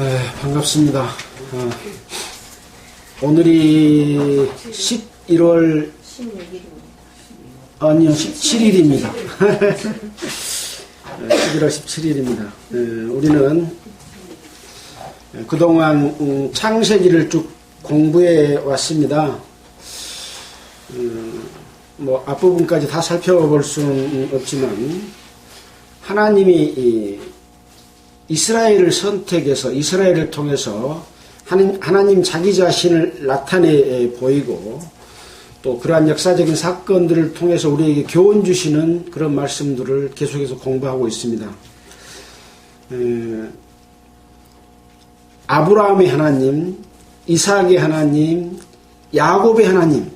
반갑습니다. 오늘이 11월 17일입니다. 11월 17일입니다. 우리는 그동안 창세기를 쭉 공부해 왔습니다. 뭐 앞부분까지 다 살펴볼 수는 없지만 하나님이 이스라엘을 선택해서 이스라엘을 통해서 하나님 자기 자신을 나타내 보이고 또 그러한 역사적인 사건들을 통해서 우리에게 교훈 주시는 그런 말씀들을 계속해서 공부하고 있습니다. 아브라함의 하나님, 이삭의 하나님, 야곱의 하나님,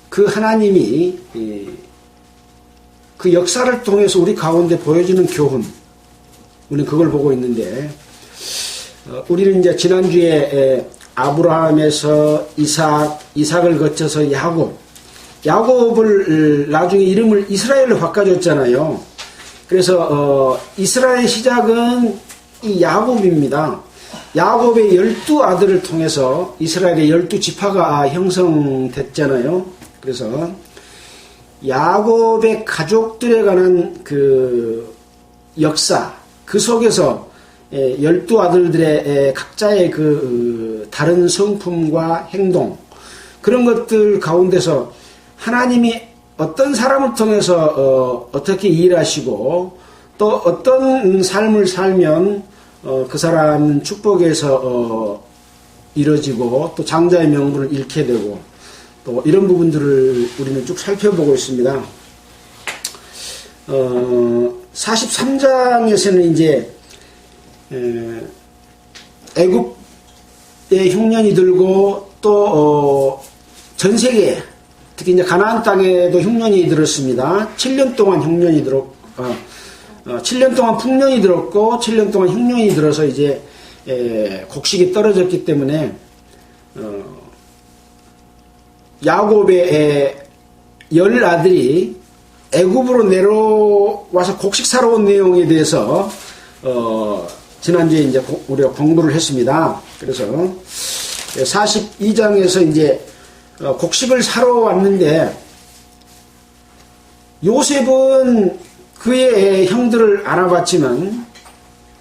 그 하나님이 그 역사를 통해서 우리 가운데 보여주는 교훈, 우리는 그걸 보고 있는데, 우리는 이제 지난주에 아브라함에서 이삭을 거쳐서 야곱을 나중에 이름을 이스라엘로 바꿔줬잖아요. 그래서 이스라엘 시작은 이 야곱입니다. 야곱의 12아들을 통해서 이스라엘의 12지파가 형성됐잖아요. 그래서 야곱의 가족들에 관한 그 역사, 그 속에서 12아들들의 각자의 그 다른 성품과 행동, 그런 것들 가운데서 하나님이 어떤 사람을 통해서 어떻게 일하시고 또 어떤 삶을 살면 그 사람은 축복에서 이루어지고 또 장자의 명분을 잃게 되고 또 이런 부분들을 우리는 쭉 살펴보고 있습니다. 43장에서는 이제 애굽의 흉년이 들고 또 전 세계에 특히 이제 가나안 땅에도 흉년이 들었습니다. 7년 동안 흉년이 7년 동안 풍년이 들었고 7년 동안 흉년이 들어서 이제 곡식이 떨어졌기 때문에 야곱의 10아들이 애굽으로 내려와서 곡식 사러 온 내용에 대해서 지난주에 이제 우리가 공부를 했습니다. 그래서 42장에서 이제 곡식을 사러 왔는데 요셉은 그의 형들을 알아봤지만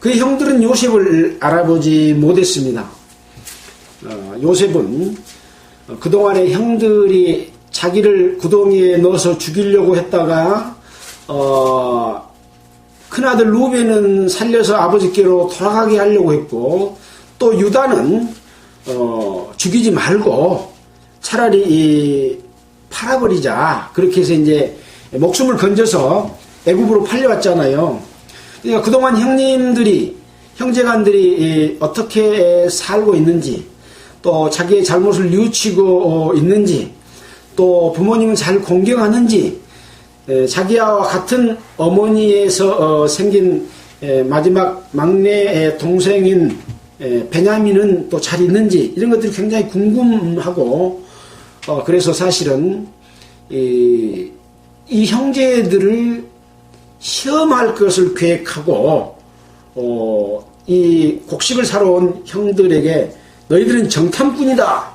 그의 형들은 요셉을 알아보지 못했습니다. 요셉은 그동안에 형들이 자기를 구덩이에 넣어서 죽이려고 했다가 큰아들 루벤은 살려서 아버지께로 돌아가게 하려고 했고 또 유다는 죽이지 말고 차라리 팔아버리자, 그렇게 해서 이제 목숨을 건져서 애굽으로 팔려왔잖아요. 그러니까 그동안 형제간들이 어떻게 살고 있는지, 또 자기의 잘못을 뉘우치고 있는지, 또 부모님은 잘 공경하는지, 자기와 같은 어머니에서 생긴 마지막 막내 동생인 베냐민은 또 잘 있는지, 이런 것들이 굉장히 궁금하고, 그래서 사실은 이 형제들을 시험할 것을 계획하고 이 곡식을 사러 온 형들에게 너희들은 정탐꾼이다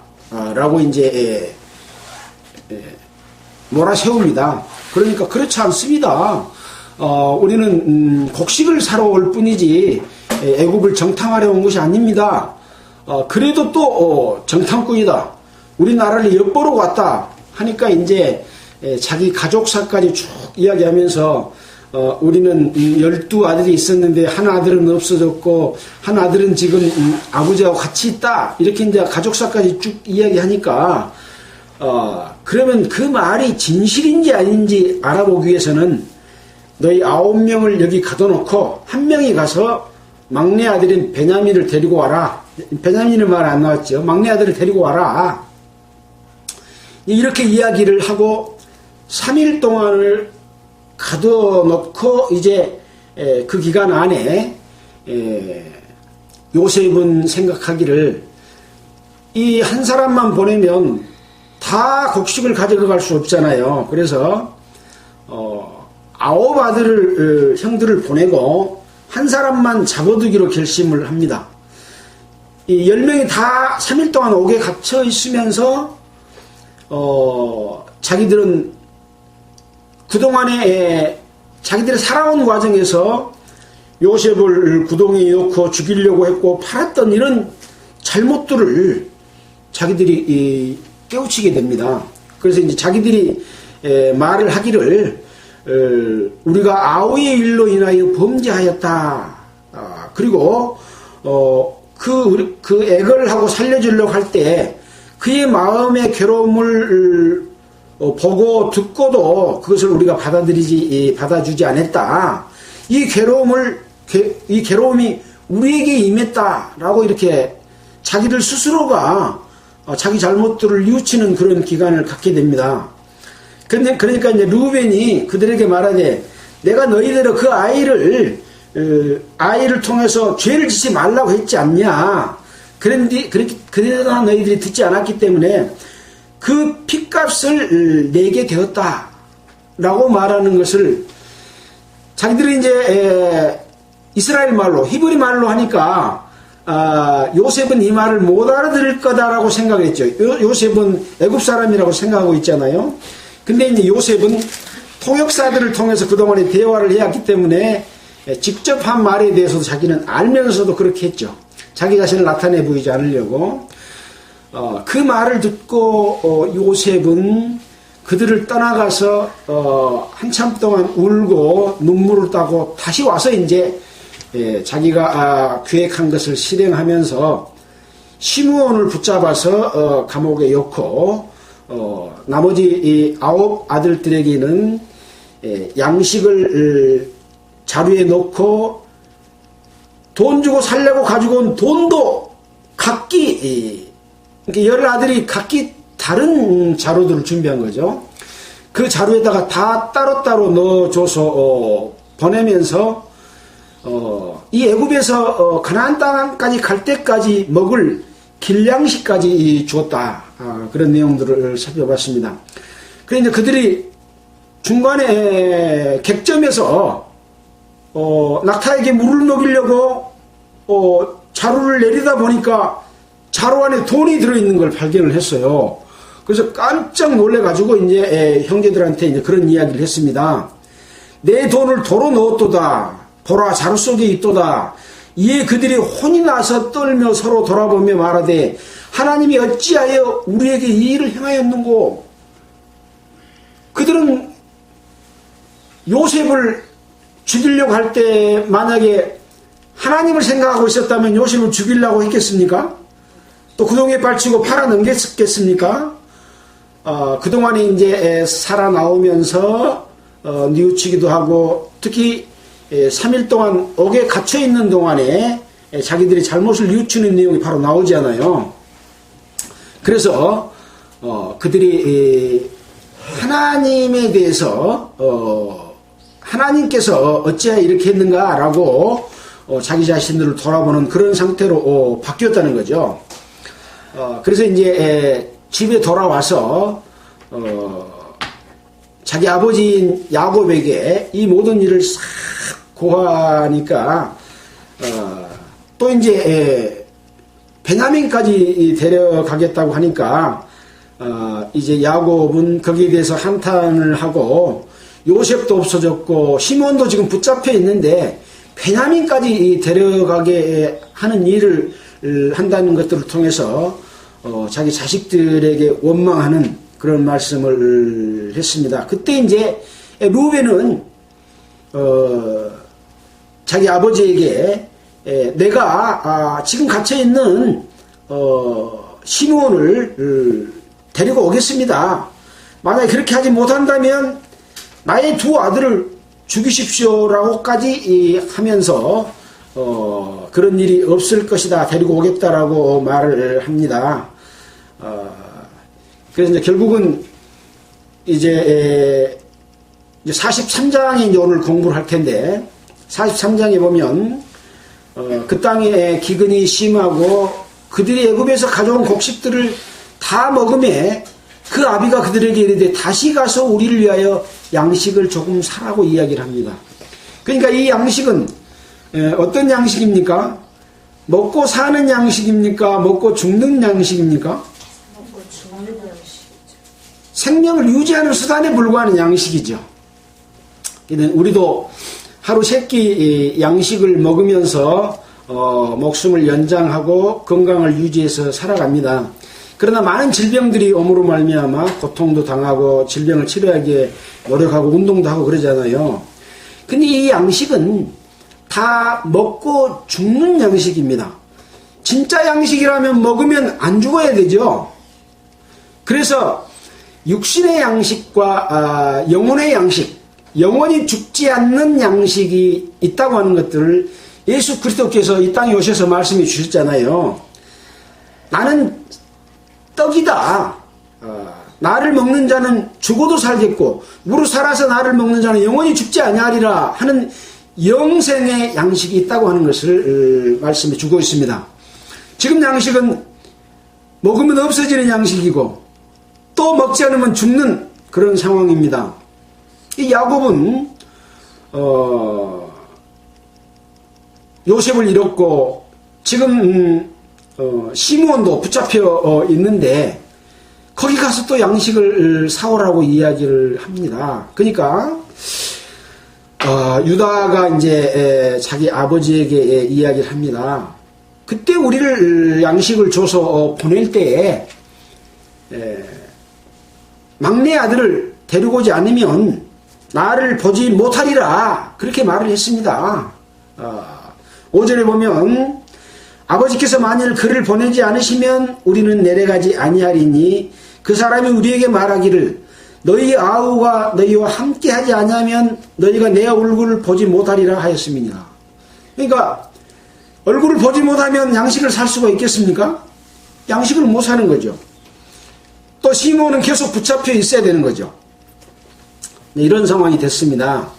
라고 이제 몰아세웁니다. 그러니까 그렇지 않습니다. 우리는 곡식을 사러 올 뿐이지 애굽을 정탐하려 온 것이 아닙니다. 그래도 또 정탐꾼이다, 우리나라를 엿보러 왔다 하니까 이제 자기 가족사까지 쭉 이야기하면서 우리는 12아들이 있었는데 한 아들은 없어졌고 한 아들은 지금 아버지하고 같이 있다, 이렇게 이제 가족사까지 쭉 이야기하니까 그러면 그 말이 진실인지 아닌지 알아보기 위해서는 너희 9명을 여기 가둬놓고 한 명이 가서 막내 아들인 베냐민을 데리고 와라. 베냐민은 말 안 나왔죠. 막내 아들을 데리고 와라. 이렇게 이야기를 하고 3일 동안을 가둬놓고 이제 그 기간 안에 요셉은 생각하기를 이 한 사람만 보내면 다 곡식을 가져갈 수 없잖아요. 그래서 9 아들을 형들을 보내고 한 사람만 잡아두기로 결심을 합니다. 이 10명이 다 3일 동안 옥에 갇혀 있으면서 자기들은 그동안에 자기들이 살아온 과정에서 요셉을 구덩이에 넣고 죽이려고 했고 팔았던 이런 잘못들을 자기들이 깨우치게 됩니다. 그래서 이제 자기들이 말을 하기를 우리가 아우의 일로 인하여 범죄하였다. 그리고 그 액을 하고 살려주려고 할 때 그의 마음의 괴로움을 보고 듣고도 그것을 우리가 받아주지 않았다. 이 괴로움이 우리에게 임했다라고 이렇게 자기들 스스로가 자기 잘못들을 뉘우치는 그런 기간을 갖게 됩니다. 그러니까 이제 루벤이 그들에게 말하되 내가 너희들의 그 아이를 통해서 죄를 짓지 말라고 했지 않냐. 그러나 너희들이 듣지 않았기 때문에 그 핏값을 내게 되었다. 라고 말하는 것을 자기들이 이제 이스라엘 말로, 히브리 말로 하니까 요셉은 이 말을 못 알아들을 거다라고 생각했죠. 요셉은 애굽 사람이라고 생각하고 있잖아요. 근데 이제 요셉은 통역사들을 통해서 그동안에 대화를 해왔기 때문에 직접 한 말에 대해서도 자기는 알면서도 그렇게 했죠. 자기 자신을 나타내 보이지 않으려고. 그 말을 듣고 요셉은 그들을 떠나가서 한참 동안 울고 눈물을 따고 다시 와서 이제 자기가 계획한 것을 실행하면서 시므온을 붙잡아서 감옥에 넣고 나머지 이 9 아들들에게는 양식을 자루에 넣고 돈 주고 살려고 가지고 온 돈도 각기 10 아들이 각기 다른 자루들을 준비한 거죠. 그 자루에다가 다 따로따로 넣어줘서 보내면서 이 애굽에서 가나안 땅까지 갈 때까지 먹을 길량식까지 주었다. 그런 내용들을 살펴봤습니다. 그런데 그들이 중간에 객점에서 낙타에게 물을 먹이려고 자루를 내리다 보니까 자루 안에 돈이 들어있는 걸 발견을 했어요. 그래서 깜짝 놀래가지고 이제 형제들한테 이제 그런 이야기를 했습니다. 내 돈을 도로 넣었도다. 보라 자루 속에 있도다. 이에 그들이 혼이 나서 떨며 서로 돌아보며 말하되 하나님이 어찌하여 우리에게 이 일을 행하였는고. 그들은 요셉을 죽이려고 할 때 만약에 하나님을 생각하고 있었다면 요셉을 죽이려고 했겠습니까? 또 구덩이에 발치고 팔아 넘겼겠습니까? 그동안에 이제 살아나오면서 뉘우치기도 하고 특히 3일 동안 옥에 갇혀 있는 동안에 자기들이 잘못을 뉘우치는 내용이 바로 나오잖아요. 그래서 그들이 하나님에 대해서 하나님께서 어찌하여 이렇게 했는가라고 자기 자신들을 돌아보는 그런 상태로 바뀌었다는 거죠. 그래서 이제 집에 돌아와서 자기 아버지인 야곱에게 이 모든 일을 싹 고하니까 또 이제 베냐민까지 데려가겠다고 하니까 이제 야곱은 거기에 대해서 한탄을 하고 요셉도 없어졌고 시몬도 지금 붙잡혀 있는데 베냐민까지 데려가게 하는 일을 한다는 것들을 통해서 자기 자식들에게 원망하는 그런 말씀을 했습니다. 그때 이제 루벤은 자기 아버지에게 내가 지금 갇혀있는 시므온을 데리고 오겠습니다. 만약에 그렇게 하지 못한다면 나의 2 아들을 죽이십시오라고까지 하면서 그런 일이 없을 것이다. 데리고 오겠다라고 말을 합니다. 그래서 이제 결국은 이제 43장에 이제 오늘 공부를 할 텐데 43장에 보면 그 땅에 기근이 심하고 그들이 애굽에서 가져온 곡식들을 다 먹음에 그 아비가 그들에게 이르되 다시 가서 우리를 위하여 양식을 조금 사라고 이야기를 합니다. 그러니까 이 양식은 어떤 양식입니까? 먹고 사는 양식입니까? 먹고 죽는 양식입니까? 먹고 죽는 양식이죠. 생명을 유지하는 수단에 불과한 양식이죠. 우리도 하루 3끼 양식을 먹으면서 목숨을 연장하고 건강을 유지해서 살아갑니다. 그러나 많은 질병들이 오므로 말미암아 고통도 당하고 질병을 치료하기에 노력하고 운동도 하고 그러잖아요. 근데 이 양식은 다 먹고 죽는 양식입니다. 진짜 양식이라면 먹으면 안 죽어야 되죠. 그래서 육신의 양식과 영혼의 양식, 영원히 죽지 않는 양식이 있다고 하는 것들을 예수 그리스도께서 이 땅에 오셔서 말씀해 주셨잖아요. 나는 떡이다. 나를 먹는 자는 죽어도 살겠고 무릇 살아서 나를 먹는 자는 영원히 죽지 아니하리라 하는 영생의 양식이 있다고 하는 것을 말씀해 주고 있습니다. 지금 양식은 먹으면 없어지는 양식이고 또 먹지 않으면 죽는 그런 상황입니다. 이 야곱은 요셉을 잃었고 지금 시므온도 붙잡혀 있는데 거기 가서 또 양식을 사오라고 이야기를 합니다. 그러니까 유다가 이제 자기 아버지에게 이야기를 합니다. 그때 우리를 양식을 줘서 보낼 때에 막내 아들을 데리고 오지 않으면 나를 보지 못하리라 그렇게 말을 했습니다. 5절에 보면 아버지께서 만일 그를 보내지 않으시면 우리는 내려가지 아니하리니 그 사람이 우리에게 말하기를 너희 아우가 너희와 함께 하지 아니하면 너희가 내 얼굴을 보지 못하리라 하였습니다. 그러니까 얼굴을 보지 못하면 양식을 살 수가 있겠습니까? 양식을 못 사는 거죠. 또 시므온은 계속 붙잡혀 있어야 되는 거죠. 이런 상황이 됐습니다.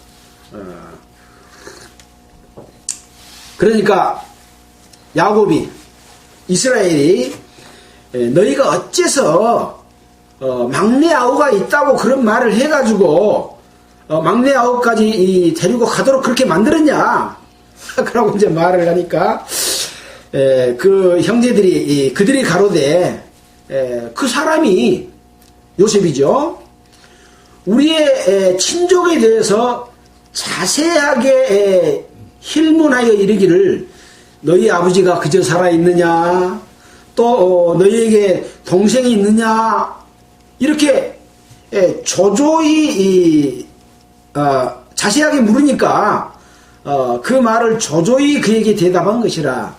그러니까 야곱이 이스라엘이 너희가 어째서 막내 아우가 있다고 그런 말을 해가지고 막내 아우까지 데리고 가도록 그렇게 만들었냐 그러고 이제 말을 하니까 그 형제들이 그들이 가로되 그 사람이 요셉이죠. 우리의 친족에 대해서 자세하게 힐문하여 이르기를 너희 아버지가 그저 살아있느냐 또 너희에게 동생이 있느냐 이렇게 조조히 자세하게 물으니까 그 말을 조조히 그에게 대답한 것이라.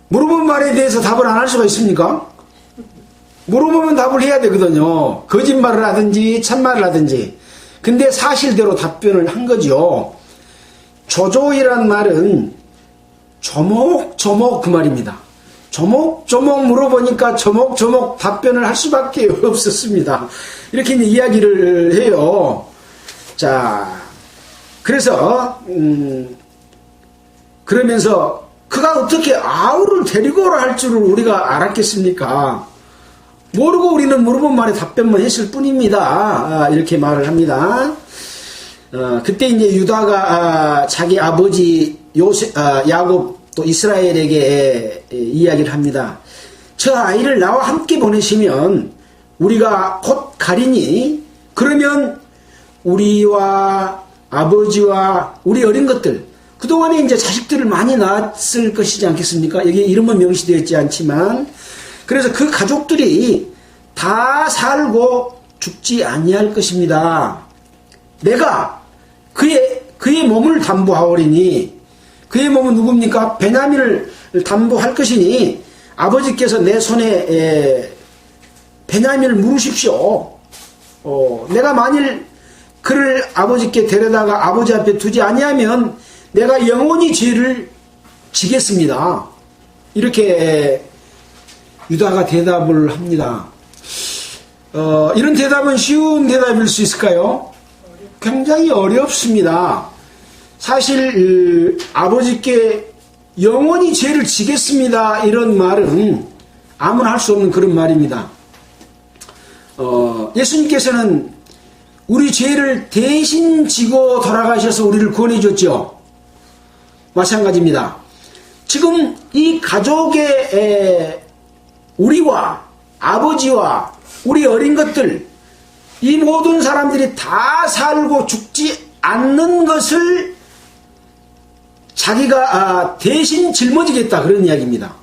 물어본 말에 대해서 답을 안 할 수가 있습니까? 물어보면 답을 해야 되거든요. 거짓말을 하든지 참말을 하든지. 근데 사실대로 답변을 한 거죠. 조조이란 말은 조목조목 그 말입니다. 조목조목 물어보니까 조목조목 답변을 할 수밖에 없었습니다. 이렇게 이제 이야기를 해요. 자, 그래서 그러면서 그가 어떻게 아우를 데리고 오라 할 줄을 우리가 알았겠습니까? 모르고 우리는 물어본 말에 답변만 했을 뿐입니다. 이렇게 말을 합니다. 그때 이제 유다가 자기 아버지 야곱 또 이스라엘에게 이야기를 합니다. 저 아이를 나와 함께 보내시면 우리가 곧 가리니 그러면 우리와 아버지와 우리 어린 것들 그동안에 이제 자식들을 많이 낳았을 것이지 않겠습니까? 여기 이름은 명시되어 있지 않지만 그래서 그 가족들이 다 살고 죽지 아니할 것입니다. 내가 그의 몸을 담보하오리니 그의 몸은 누굽니까? 베냐민을 담보할 것이니 아버지께서 내 손에 베냐민을 물으십시오. 내가 만일 그를 아버지께 데려다가 아버지 앞에 두지 아니하면 내가 영원히 죄를 지겠습니다. 이렇게 유다가 대답을 합니다. 이런 대답은 쉬운 대답일 수 있을까요? 굉장히 어렵습니다. 사실 아버지께 영원히 죄를 지겠습니다. 이런 말은 아무나 할 수 없는 그런 말입니다. 예수님께서는 우리 죄를 대신 지고 돌아가셔서 우리를 구원해 줬죠. 마찬가지입니다. 지금 이 가족의 우리와 아버지와 우리 어린 것들, 이 모든 사람들이 다 살고 죽지 않는 것을 자기가 대신 짊어지겠다, 그런 이야기입니다.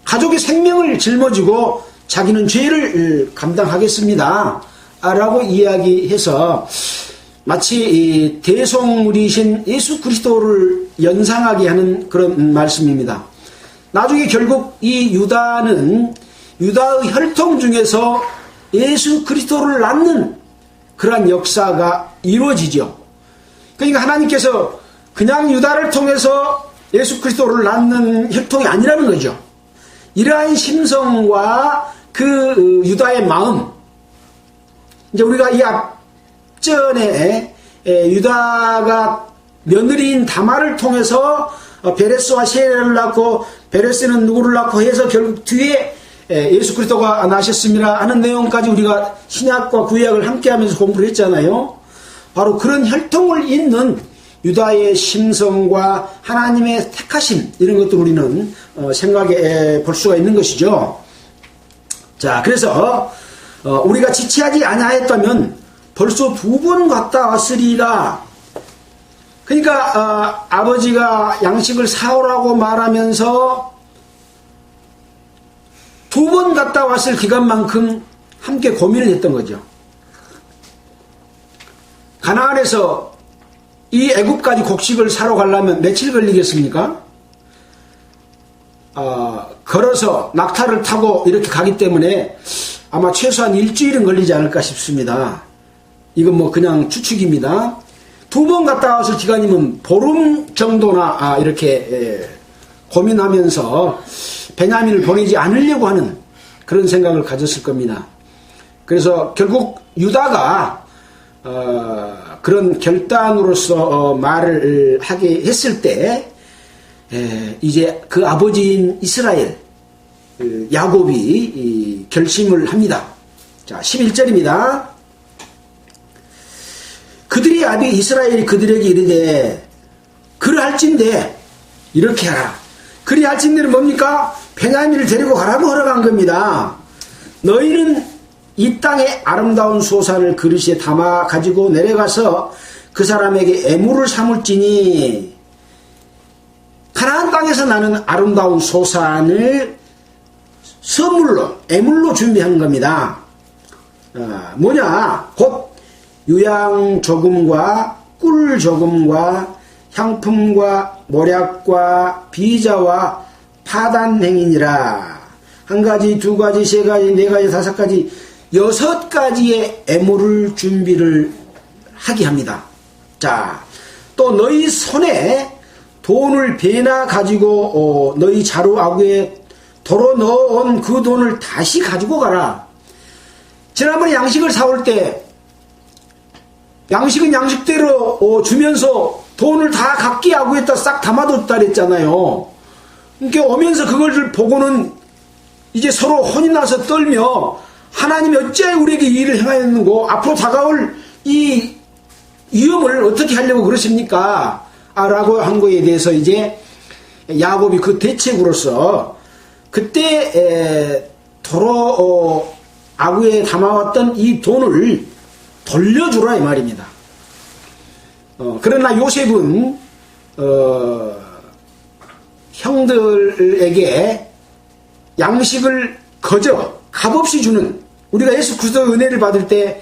가족의 생명을 짊어지고 자기는 죄를 감당하겠습니다 라고 이야기해서 마치 대속물이신 예수 그리스도를 연상하게 하는 그런 말씀입니다. 나중에 결국 이 유다는 유다의 혈통 중에서 예수 그리스도를 낳는 그러한 역사가 이루어지죠. 그러니까 하나님께서 그냥 유다를 통해서 예수 그리스도를 낳는 혈통이 아니라는 거죠. 이러한 심성과 그 유다의 마음, 이제 우리가 이 앞전에 유다가 며느리인 다말을 통해서 베레스와 세례를 낳고 베레스는 누구를 낳고 해서 결국 뒤에 예수 그리스도가 나셨습니다 하는 내용까지 우리가 신약과 구약을 함께하면서 공부를 했잖아요. 바로 그런 혈통을 잇는 유다의 심성과 하나님의 택하심, 이런 것들 우리는 생각해 볼 수가 있는 것이죠. 자, 그래서 우리가 지체하지 아니하였다면 벌써 2번 갔다 왔으리라. 그러니까 아버지가 양식을 사오라고 말하면서 2번 갔다 왔을 기간만큼 함께 고민을 했던 거죠. 가나안에서 이 애굽까지 곡식을 사러 가려면 며칠 걸리겠습니까? 걸어서 낙타를 타고 이렇게 가기 때문에 아마 최소한 일주일은 걸리지 않을까 싶습니다. 이건 뭐 그냥 추측입니다. 2번 갔다 왔을 기간이면 보름 정도나 이렇게 고민하면서 베냐민을 보내지 않으려고 하는 그런 생각을 가졌을 겁니다. 그래서 결국 유다가 그런 결단으로서 말을 하게 했을 때 이제 그 아버지인 이스라엘 야곱이 결심을 합니다. 자, 11절입니다. 그들이 아비 이스라엘이 그들에게 이르되 그러할진대 이렇게 하라. 그리할진대는 뭡니까? 베냐민을 데리고 가라고 허락한 겁니다. 너희는 이 땅의 아름다운 소산을 그릇에 담아 가지고 내려가서 그 사람에게 애물을 삼을지니, 가나안 땅에서 나는 아름다운 소산을 선물로, 애물로 준비한 겁니다. 뭐냐? 곧 유향 조금과 꿀 조금과 향품과 모략과 비자와 파단행이니라. 한 가지, 두 가지, 세 가지, 네 가지, 다섯 가지, 6가지의 애물을 준비를 하게 합니다. 자, 또 너희 손에 돈을 배나 가지고 너희 자루 아구에 도로 넣어온 그 돈을 다시 가지고 가라. 지난번에 양식을 사올 때 양식은 양식대로 주면서 돈을 다 각기 아구에다 싹 담아뒀다 그랬잖아요. 그러니까 오면서 그걸 보고는 이제 서로 혼이 나서 떨며, 하나님이 어찌하여 우리에게 이 일을 행하였는고, 앞으로 다가올 이 위험을 어떻게 하려고 그러십니까? 라고 한 거에 대해서 이제 야곱이 그 대책으로서 그때 도로 아구에 담아왔던 이 돈을 돌려주라 이 말입니다. 그러나 요셉은 형들에게 양식을 거저 값없이 주는, 우리가 예수 그리스도의 은혜를 받을 때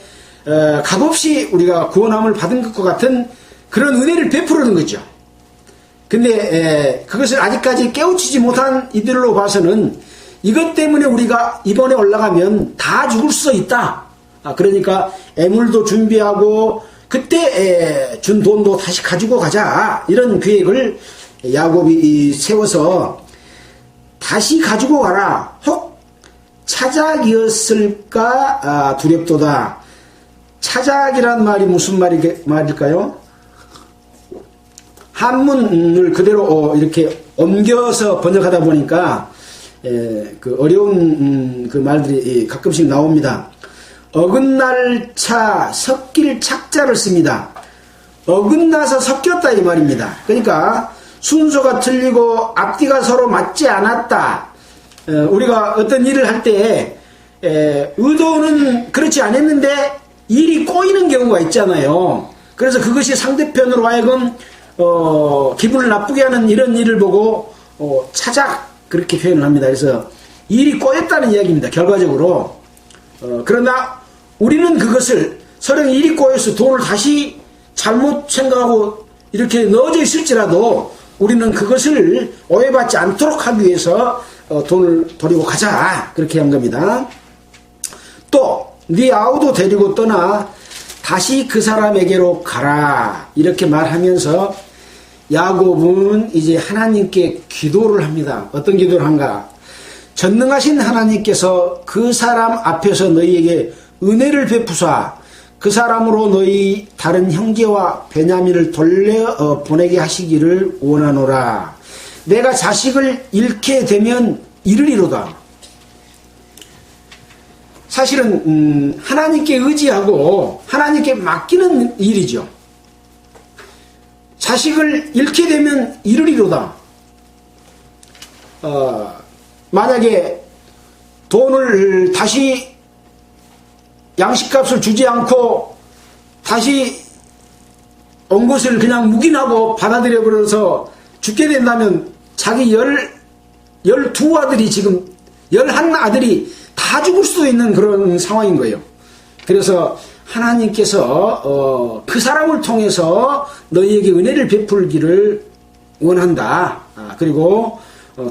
값없이 우리가 구원함을 받은 것과 같은 그런 은혜를 베푸려는 거죠. 근데 그것을 아직까지 깨우치지 못한 이들로 봐서는 이것 때문에 우리가 이번에 올라가면 다 죽을 수 있다. 그러니까 애물도 준비하고 그때 준 돈도 다시 가지고 가자, 이런 계획을 야곱이 세워서 다시 가지고 가라. 혹 차작이었을까 두렵도다. 차작이란 말이 무슨 말일까요? 한문을 그대로 이렇게 옮겨서 번역하다 보니까 그 어려운 그 말들이 가끔씩 나옵니다. 어긋날차 섞일 착자를 씁니다. 어긋나서 섞였다 이 말입니다. 그러니까 순서가 틀리고 앞뒤가 서로 맞지 않았다. 우리가 어떤 일을 할 때 의도는 그렇지 않았는데 일이 꼬이는 경우가 있잖아요. 그래서 그것이 상대편으로 하여금 기분을 나쁘게 하는 이런 일을 보고 차작 그렇게 표현을 합니다. 그래서 일이 꼬였다는 이야기입니다. 결과적으로. 그러나 우리는 그것을 설령 일이 꼬여서 돈을 다시 잘못 생각하고 이렇게 넣어져 있을지라도 우리는 그것을 오해받지 않도록 하기 위해서 돈을 버리고 가자 그렇게 한 겁니다. 또 네 아우도 데리고 떠나 다시 그 사람에게로 가라 이렇게 말하면서 야곱은 이제 하나님께 기도를 합니다. 어떤 기도를 한가? 전능하신 하나님께서 그 사람 앞에서 너희에게 은혜를 베푸사 그 사람으로 너희 다른 형제와 베냐민을 돌려 보내게 하시기를 원하노라. 내가 자식을 잃게 되면 이르리로다. 사실은 하나님께 의지하고 하나님께 맡기는 일이죠. 자식을 잃게 되면 이르리로다. 만약에 돈을 다시 양식값을 주지 않고 다시 온 것을 그냥 묵인하고 받아들여 버려서 죽게 된다면 자기 12아들이 지금 11아들이 다 죽을 수도 있는 그런 상황인 거예요. 그래서 하나님께서 그 사람을 통해서 너희에게 은혜를 베풀기를 원한다. 그리고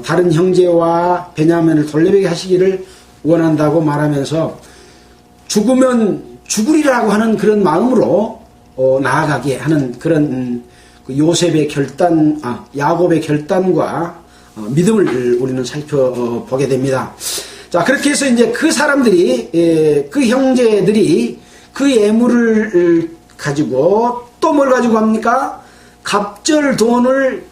다른 형제와 베냐민을 돌려보게 하시기를 원한다고 말하면서 죽으면 죽으리라고 하는 그런 마음으로 나아가게 하는 그런 요셉의 야곱의 결단과 믿음을 우리는 살펴보게 됩니다. 자, 그렇게 해서 이제 그 사람들이, 그 형제들이 그 예물을 가지고 또 뭘 가지고 합니까? 갑절 돈을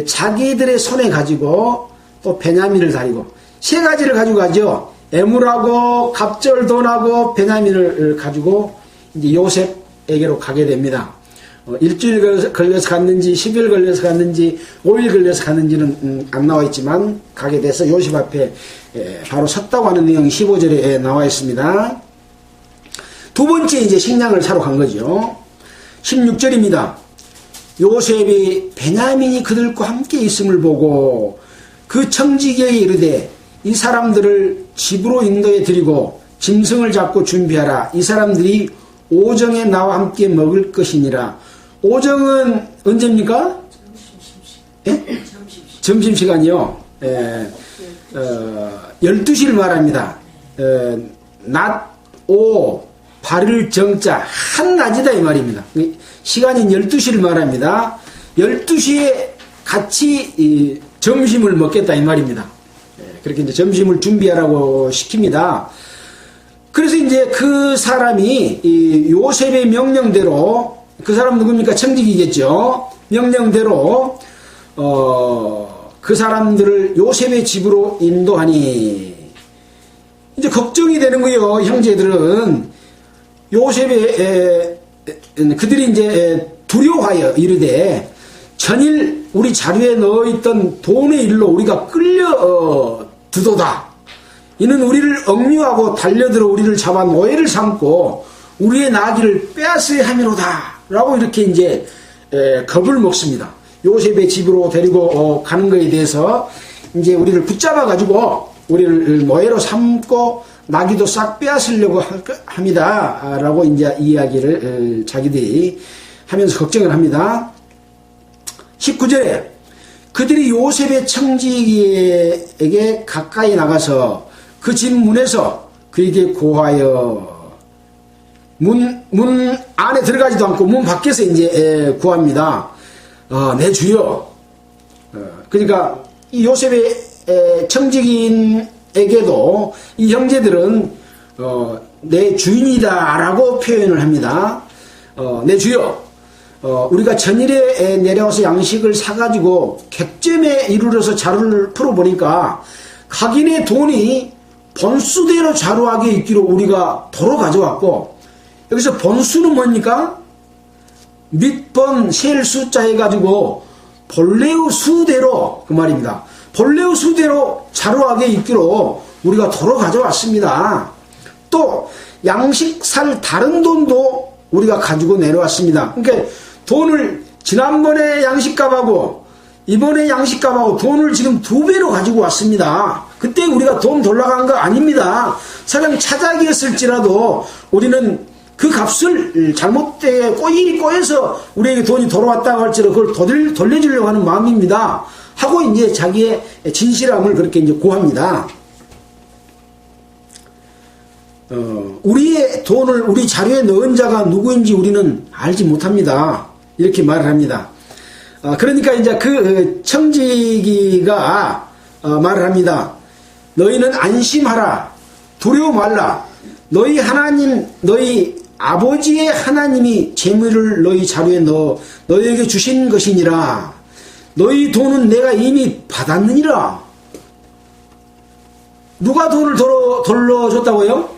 자기들의 손에 가지고 또 베냐민을 다리고 세 가지를 가지고 가죠. 예물하고 갑절 돈하고 베냐민을 가지고 이제 요셉에게로 가게 됩니다. 일주일 걸려서 갔는지 10일 걸려서 갔는지 5일 걸려서 갔는지는 안 나와 있지만 가게 돼서 요셉 앞에 바로 섰다고 하는 내용이 15절에 나와 있습니다. 두 번째 이제 식량을 사러 간 거죠. 16절입니다. 요셉이 베냐민이 그들과 함께 있음을 보고 그 청지기에게 이르되 이 사람들을 집으로 인도해 드리고 짐승을 잡고 준비하라. 이 사람들이 오정에 나와 함께 먹을 것이니라. 오정은 언제입니까? 점심시간이요. 12시를 말합니다. 낮, 오, 발을 정자, 한낮이다 이 말입니다. 시간인 12시를 말합니다. 12시에 같이 점심을 먹겠다 이 말입니다. 그렇게 이제 점심을 준비하라고 시킵니다. 그래서 이제 그 사람이 요셉의 명령대로, 그 사람 누굽니까? 청지기겠죠. 명령대로 그 사람들을 요셉의 집으로 인도하니 이제 걱정이 되는 거예요. 형제들은 요셉의 그들이 이제 두려워하여 이르되 전일 우리 자루에 넣어있던 돈의 일로 우리가 끌려 두도다. 이는 우리를 억류하고 달려들어 우리를 잡아 노예를 삼고 우리의 나귀를 빼앗어야 함이로다. 라고 이렇게 이제 겁을 먹습니다. 요셉의 집으로 데리고 가는 것에 대해서 이제 우리를 붙잡아 가지고 우리를 노예로 삼고 나귀도 싹 빼앗으려고 합니다. 라고 이제 이야기를 자기들이 하면서 걱정을 합니다. 19절에 그들이 요셉의 청지기에게 가까이 나가서 그 집 문에서 그에게 고하여 문 안에 들어가지도 않고 문 밖에서 이제 구합니다. 내 주여. 그러니까 이 요셉의 청지기인에게도 이 형제들은 내 주인이다라고 표현을 합니다. 내 주여. 우리가 전일에 내려와서 양식을 사가지고 객점에 이르러서 자루를 풀어보니까 각인의 돈이 본수대로 자루하게 있기로 우리가 도로 가져왔고, 여기서 본수는 뭡니까? 밑번 셀 숫자 해가지고 본래의 수대로, 그 말입니다. 본래의 수대로 자루하게 있기로 우리가 도로 가져왔습니다. 또 양식 살 다른 돈도 우리가 가지고 내려왔습니다. 그러니까 돈을 지난번에 양식값하고 이번에 양식값하고 돈을 지금 2배로 가지고 왔습니다. 그때 우리가 돈 돌아간 거 아닙니다. 사장 차작이었을지라도 우리는 그 값을 잘못되게 일이 꼬여서 우리에게 돈이 돌아왔다고 할지라도 그걸 돌려주려고 하는 마음입니다. 하고 이제 자기의 진실함을 그렇게 이제 고합니다. 우리의 돈을 우리 자료에 넣은 자가 누구인지 우리는 알지 못합니다. 이렇게 말을 합니다. 그러니까 이제 그 청지기가 말을 합니다. 너희는 안심하라. 두려워 말라. 너희 하나님, 너희 아버지의 하나님이 재물을 너희 자루에 넣어 너희에게 주신 것이니라. 너희 돈은 내가 이미 받았느니라. 누가 돈을 돌려줬다고요?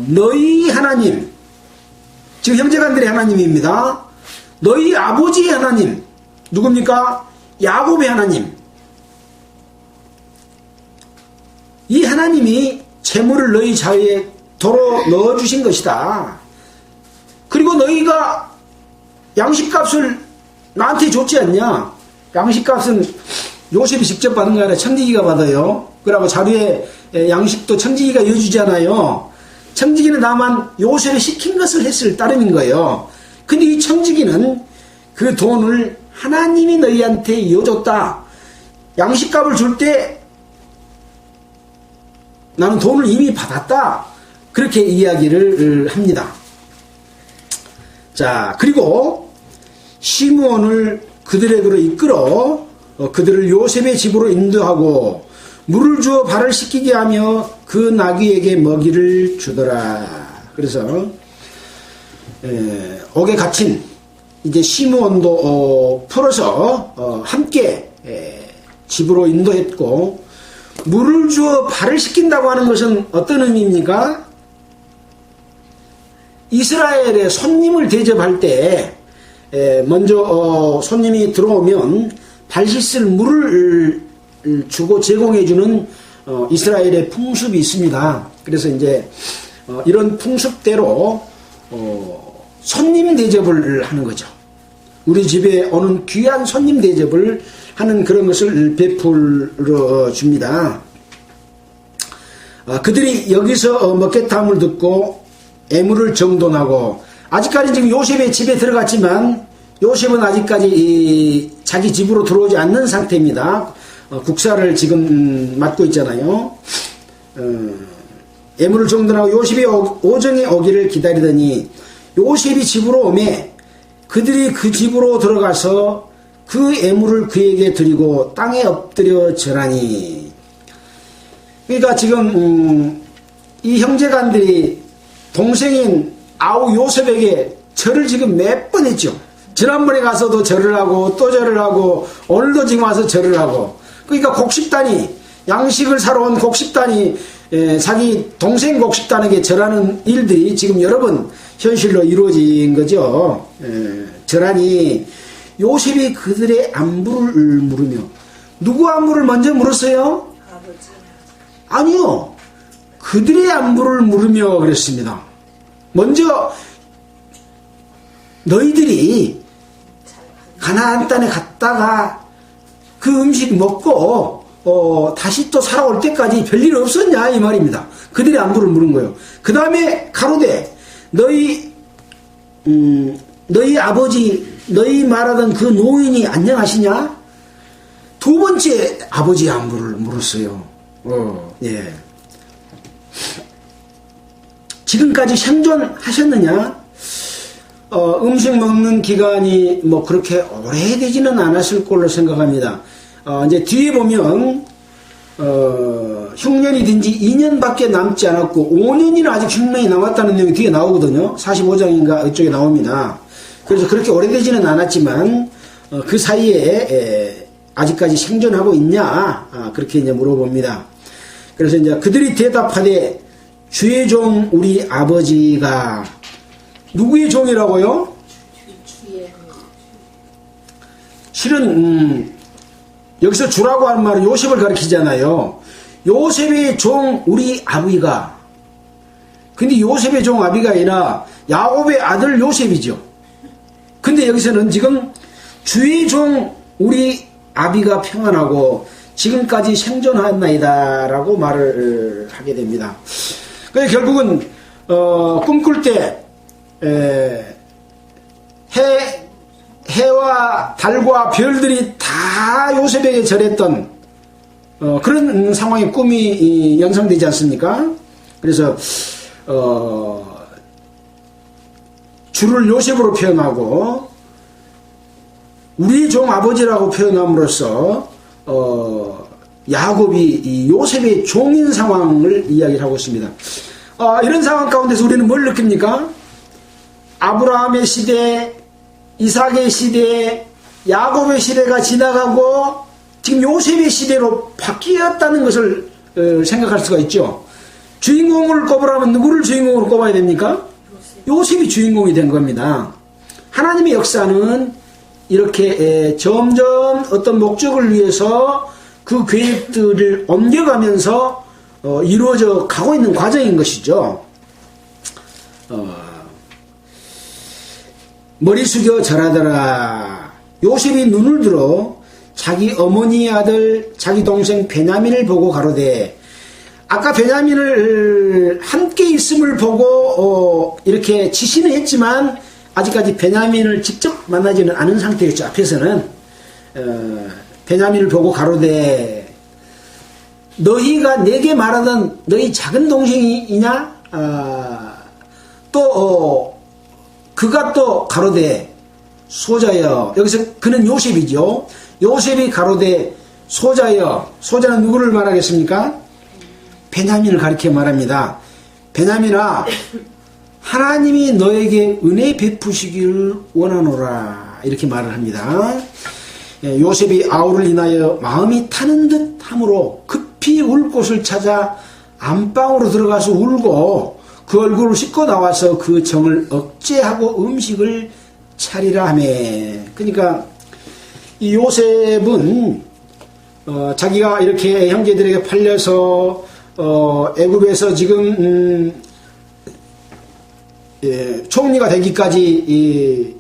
너희 하나님, 지금 형제간들의 하나님입니다. 너희 아버지의 하나님, 누굽니까? 야곱의 하나님. 이 하나님이 재물을 너희 자유에 도로 넣어주신 것이다. 그리고 너희가 양식값을 나한테 줬지 않냐? 양식값은 요셉이 직접 받은 거 아니라 청지기가 받아요. 그러고 자루에 양식도 청지기가 이어주잖아요. 청지기는 다만 요셉이 시킨 것을 했을 따름인 거예요. 근데 이 청지기는 그 돈을 하나님이 너희한테 이어줬다. 양식값을 줄 때 나는 돈을 이미 받았다. 그렇게 이야기를 합니다. 자, 그리고 시므온을 그들에게로 이끌어 그들을 요셉의 집으로 인도하고 물을 주어 발을 씻기게 하며 그 나귀에게 먹이를 주더라. 그래서 옥에 갇힌 이제 시므온도 풀어서 함께 집으로 인도했고, 물을 주어 발을 씻긴다고 하는 것은 어떤 의미입니까? 이스라엘의 손님을 대접할 때 먼저 손님이 들어오면 발 씻을 물을 주고 제공해주는 이스라엘의 풍습이 있습니다. 그래서 이제 이런 풍습대로 손님 대접을 하는 거죠. 우리 집에 오는 귀한 손님 대접을 하는 그런 것을 베풀어 줍니다. 그들이 여기서 먹겠다함을 듣고 애물을 정돈하고, 아직까지 지금 요셉의 집에 들어갔지만 요셉은 아직까지 자기 집으로 들어오지 않는 상태입니다. 국사를 지금 맡고 있잖아요. 애물을 정돈하고 요셉이 오정에 오기를 기다리더니 요셉이 집으로 오매 그들이 그 집으로 들어가서 그 애물을 그에게 드리고 땅에 엎드려 절하니. 그러니까 지금 이 형제간들이 동생인 아우 요셉에게 절을 지금 몇 번 했죠. 지난번에 가서도 절을 하고 또 절을 하고 오늘도 지금 와서 절을 하고. 그러니까 곡식단이, 양식을 사러 온 곡식단이 자기 동생 곡식단에게 절하는 일들이 지금 여러 번 현실로 이루어진 거죠. 절하니 요셉이 그들의 안부를 물으며, 누구 안부를 먼저 물었어요? 아버지. 아니요. 그들의 안부를 물으며 그랬습니다. 먼저 너희들이 가나안 땅에 갔다가 그 음식 먹고 다시 또 살아올 때까지 별일 없었냐 이 말입니다. 그들의 안부를 물은 거예요. 그 다음에 가로되 너희 아버지, 너희 말하던 그 노인이 안녕하시냐? 두 번째 아버지의 안부를 물었어요. 예. 지금까지 생존하셨느냐? 음식 먹는 기간이 뭐 그렇게 오래되지는 않았을 걸로 생각합니다. 이제 뒤에 보면 흉년이 든 지 2년밖에 남지 않았고 5년이나 아직 흉년이 남았다는 내용이 뒤에 나오거든요. 45장인가 이쪽에 나옵니다. 그래서 그렇게 오래되지는 않았지만 그 사이에 아직까지 생존하고 있냐? 그렇게 이제 물어봅니다. 그래서 이제 그들이 대답하되 주의 종 우리 아버지가 누구의 종이라고요? 주의. 실은 여기서 주라고 하는 말은 요셉을 가리키잖아요. 요셉의 종 우리 아비가. 근데 요셉의 종 아비가 아니라 야곱의 아들 요셉이죠. 근데 여기서는 지금 주의 종 우리 아비가 평안하고 지금까지 생존하였나이다 라고 말을 하게 됩니다. 그래서 결국은 꿈꿀 때 해와 달과 별들이 다 요셉에게 절했던 그런 상황의 꿈이 연상되지 않습니까? 그래서 주를 요셉으로 표현하고 우리 종 아버지라고 표현함으로써 야곱이 이 요셉의 종인 상황을 이야기를 하고 있습니다. 이런 상황 가운데서 우리는 뭘 느낍니까? 아브라함의 시대, 이삭의 시대, 야곱의 시대가 지나가고 지금 요셉의 시대로 바뀌었다는 것을 생각할 수가 있죠. 주인공을 꼽으라면 누구를 주인공으로 꼽아야 됩니까? 요셉이 주인공이 된 겁니다. 하나님의 역사는 이렇게 점점 어떤 목적을 위해서 그 계획들을 옮겨가면서 이루어져 가고 있는 과정인 것이죠. 머리 숙여 절하더라. 요셉이 눈을 들어 자기 어머니의 아들 자기 동생 베냐민을 보고 가로되, 아까 베냐민을 함께 있음을 보고 이렇게 지시는 했지만 아직까지 베냐민을 직접 만나지는 않은 상태였죠. 앞에서는 베냐민을 보고 가로되 너희가 내게 말하던 너희 작은 동생이냐? 또 그가 또 가로되 소자여, 여기서 그는 요셉이죠. 요셉이 가로되 소자여, 소자는 누구를 말하겠습니까? 베냐민을 가리켜 말합니다. 베냐민아, 하나님이 너에게 은혜 베푸시기를 원하노라, 이렇게 말을 합니다. 요셉이 아우를 인하여 마음이 타는 듯 함으로 급히 울 곳을 찾아 안방으로 들어가서 울고 그 얼굴을 씻고 나와서 그 정을 억제하고 음식을 차리라 하며. 그러니까 이 요셉은 자기가 이렇게 형제들에게 팔려서 애굽에서 지금 총리가 되기까지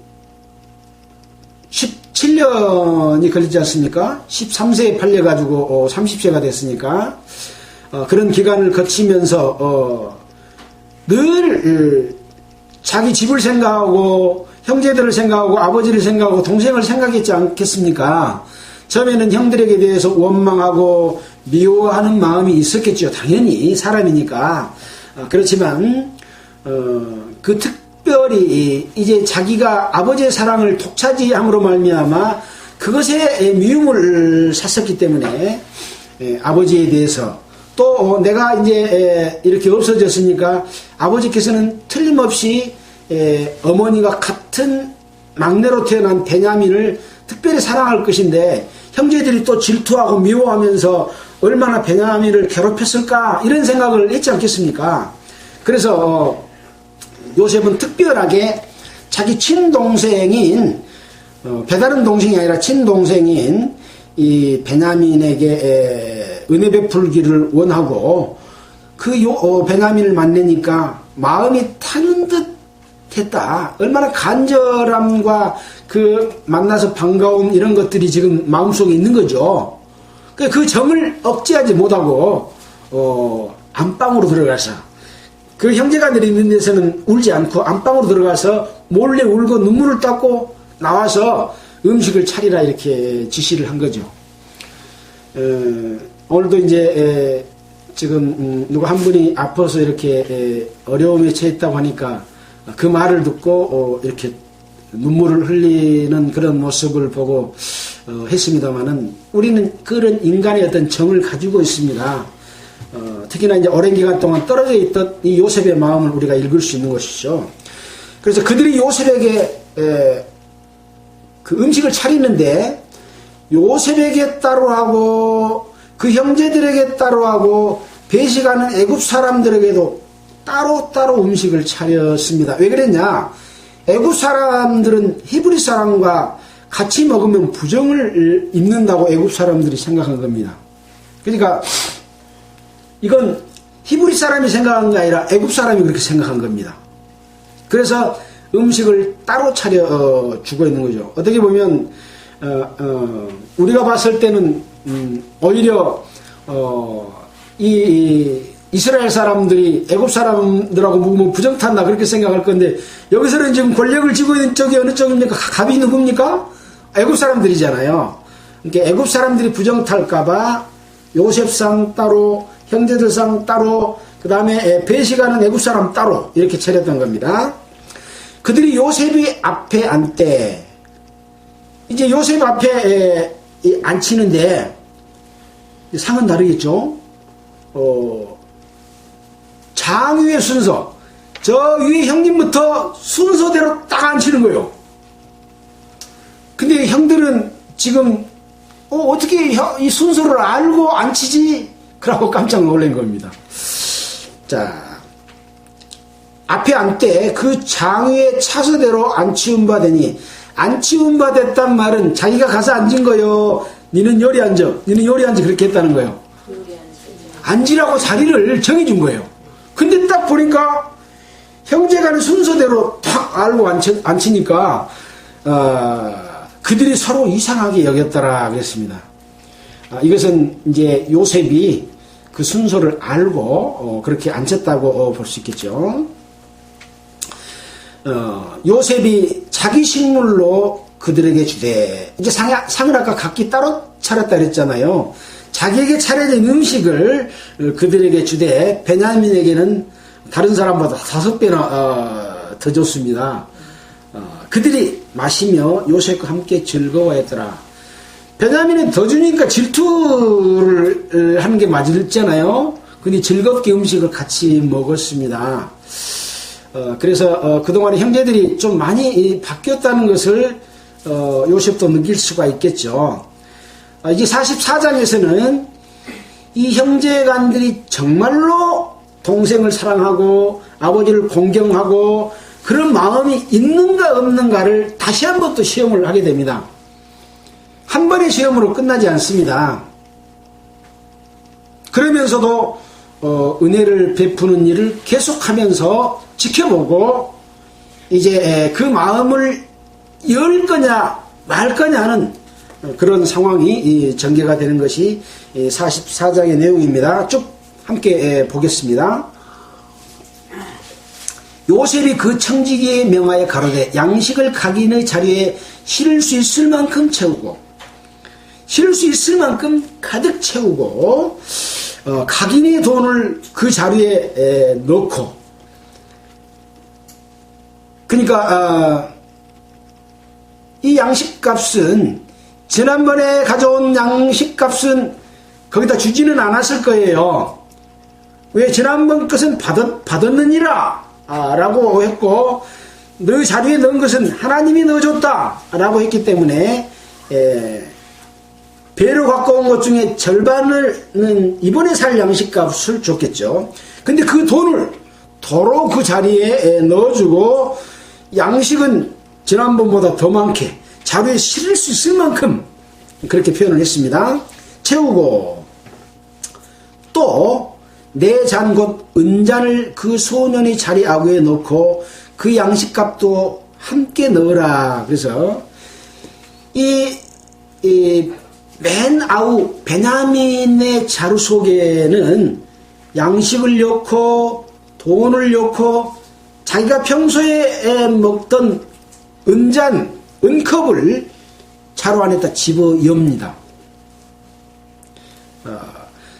17년이 걸리지 않습니까? 13세에 팔려가지고 30세가 됐으니까 그런 기간을 거치면서 늘 자기 집을 생각하고 형제들을 생각하고 아버지를 생각하고 동생을 생각했지 않겠습니까? 처음에는 형들에게 대해서 원망하고 미워하는 마음이 있었겠죠. 당연히 사람이니까. 그렇지만 그 특별히 이제 자기가 아버지의 사랑을 독차지함으로 말미암아 그것에 미움을 샀었기 때문에 아버지에 대해서 또 내가 이제 이렇게 없어졌으니까 아버지께서는 틀림없이 어머니가 같은 막내로 태어난 베냐민을 특별히 사랑할 것인데 형제들이 또 질투하고 미워하면서 얼마나 베냐민을 괴롭혔을까 이런 생각을 했지 않겠습니까? 그래서 요셉은 특별하게 자기 친동생인 배다른 동생이 아니라 친동생인 이 베냐민에게 은혜 베풀기를 원하고 그 베냐민을 만나니까 마음이 타는 듯 했다. 얼마나 간절함과 그 만나서 반가움 이런 것들이 지금 마음속에 있는 거죠. 그 정을 억제하지 못하고 안방으로 들어가서 그 형제가들이 있는 데서는 울지 않고 안방으로 들어가서 몰래 울고 눈물을 닦고 나와서 음식을 차리라 이렇게 지시를 한 거죠. 오늘도 이제 지금 누가 한 분이 아파서 이렇게 어려움에 처했다고 하니까 그 말을 듣고 이렇게 눈물을 흘리는 그런 모습을 보고 했습니다마는 우리는 그런 인간의 어떤 정을 가지고 있습니다. 특히나 이제 오랜 기간 동안 떨어져 있던 이 요셉의 마음을 우리가 읽을 수 있는 것이죠. 그래서 그들이 요셉에게 그 음식을 차리는데 요셉에게 따로 하고 그 형제들에게 따로 하고 배식하는 애굽 사람들에게도 따로따로 음식을 차렸습니다. 왜 그랬냐? 애굽 사람들은 히브리 사람과 같이 먹으면 부정을 입는다고 애굽 사람들이 생각한 겁니다. 그러니까 이건 히브리 사람이 생각한 게 아니라 애굽 사람이 그렇게 생각한 겁니다. 그래서 음식을 따로 차려 주고 있는 거죠. 어떻게 보면 우리가 봤을 때는 오히려 이 이스라엘 사람들이 애굽 사람들하고 뭐 부정탄다 그렇게 생각할 건데, 여기서는 지금 권력을 쥐고 있는 쪽이 어느 쪽입니까? 갑이 누굽니까? 애굽 사람들이잖아요. 그러니까 애굽 사람들이 부정탈까봐 요셉상 따로, 형제들상 따로, 그 다음에 배식하는 애굽 사람 따로 이렇게 차렸던 겁니다. 그들이 요셉이 앞에 앉되, 이제 요셉 앞에 앉히는데 상은 다르겠죠. 장위의 순서, 저 위에 형님부터 순서대로 딱 앉히는 거예요. 근데 형들은 지금 어떻게 이 순서를 알고 앉히지? 그러고 깜짝 놀란 겁니다. 자, 앞에 앉되 그 장위의 차서대로 안치운 바 되니, 안치운 바 됐단 말은 자기가 가서 앉은 거요. 니는 요리 앉아, 니는 요리 앉아, 그렇게 했다는 거예요. 앉으라고 자리를 정해준 거예요. 근데 딱 보니까 형제가 하는 순서대로 탁 알고 앉히니까 그들이 서로 이상하게 여겼더라 그랬습니다. 이것은 이제 요셉이 그 순서를 알고 그렇게 앉혔다고 볼 수 있겠죠. 요셉이 자기 식물로 그들에게 주되, 이제 상을 아까 각기 따로 차렸다 그랬잖아요. 자기에게 차려진 음식을 그들에게 주되 베냐민에게는 다른 사람보다 5배나 더 줬습니다. 그들이 마시며 요셉과 함께 즐거워했더라. 베냐민은 더 주니까 질투를 하는 게 맞을잖아요. 근데 즐겁게 음식을 같이 먹었습니다. 그래서 그동안에 형제들이 좀 많이 바뀌었다는 것을 요셉도 느낄 수가 있겠죠. 이제 44장에서는 이 형제간들이 정말로 동생을 사랑하고 아버지를 공경하고 그런 마음이 있는가 없는가를 다시 한번 또 시험을 하게 됩니다. 한 번의 시험으로 끝나지 않습니다. 그러면서도 은혜를 베푸는 일을 계속하면서 지켜보고 이제 그 마음을 열 거냐 말 거냐 하는 그런 상황이 전개가 되는 것이 44장의 내용입니다. 쭉 함께 보겠습니다. 요셉이 그 청지기의 명하에 가로되 양식을 각인의 자리에 실을 수 있을 만큼 채우고, 실을 수 있을 만큼 가득 채우고 각인의 돈을 그 자리에 넣고, 그러니까 이 양식값은 지난번에 가져온 양식값은 거기다 주지는 않았을 거예요. 왜? 지난번 것은 받았느니라 라고 했고, 너 자리에 넣은 것은 하나님이 넣어줬다 라고 했기 때문에 배로 갖고 온 것 중에 절반은 이번에 살 양식값을 줬겠죠. 근데 그 돈을 도로 그 자리에 넣어주고, 양식은 지난번보다 더 많게 자루에 실을 수 있을 만큼 그렇게 표현을 했습니다. 채우고, 또 내 잔 곧 은잔을 그 소년의 자리 아구에 넣고 그 양식값도 함께 넣어라. 그래서 맨 아우 베냐민의 자루 속에는 양식을 넣고 돈을 넣고 자기가 평소에 먹던 은잔, 은컵을 자루 안에다 집어 엽니다.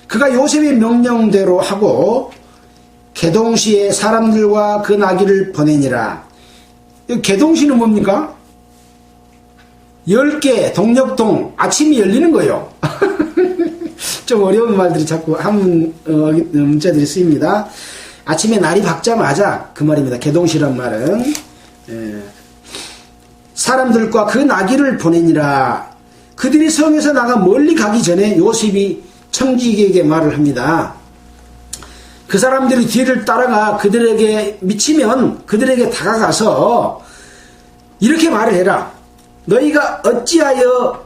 그가 요셉의 명령대로 하고 개동시에 사람들과 그 나귀를 보내니라. 개동시는 뭡니까? 10개 동력동 아침이 열리는 거예요. 좀 어려운 말들이 자꾸 한 문자들이 쓰입니다. 아침에 날이 밝자마자 그 말입니다. 개동시란 말은 사람들과 그 나귀를 보내니라. 그들이 성에서 나가 멀리 가기 전에 요셉이 청지기에게 말을 합니다. 그 사람들이 뒤를 따라가 그들에게 미치면 그들에게 다가가서 이렇게 말을 해라. 너희가 어찌하여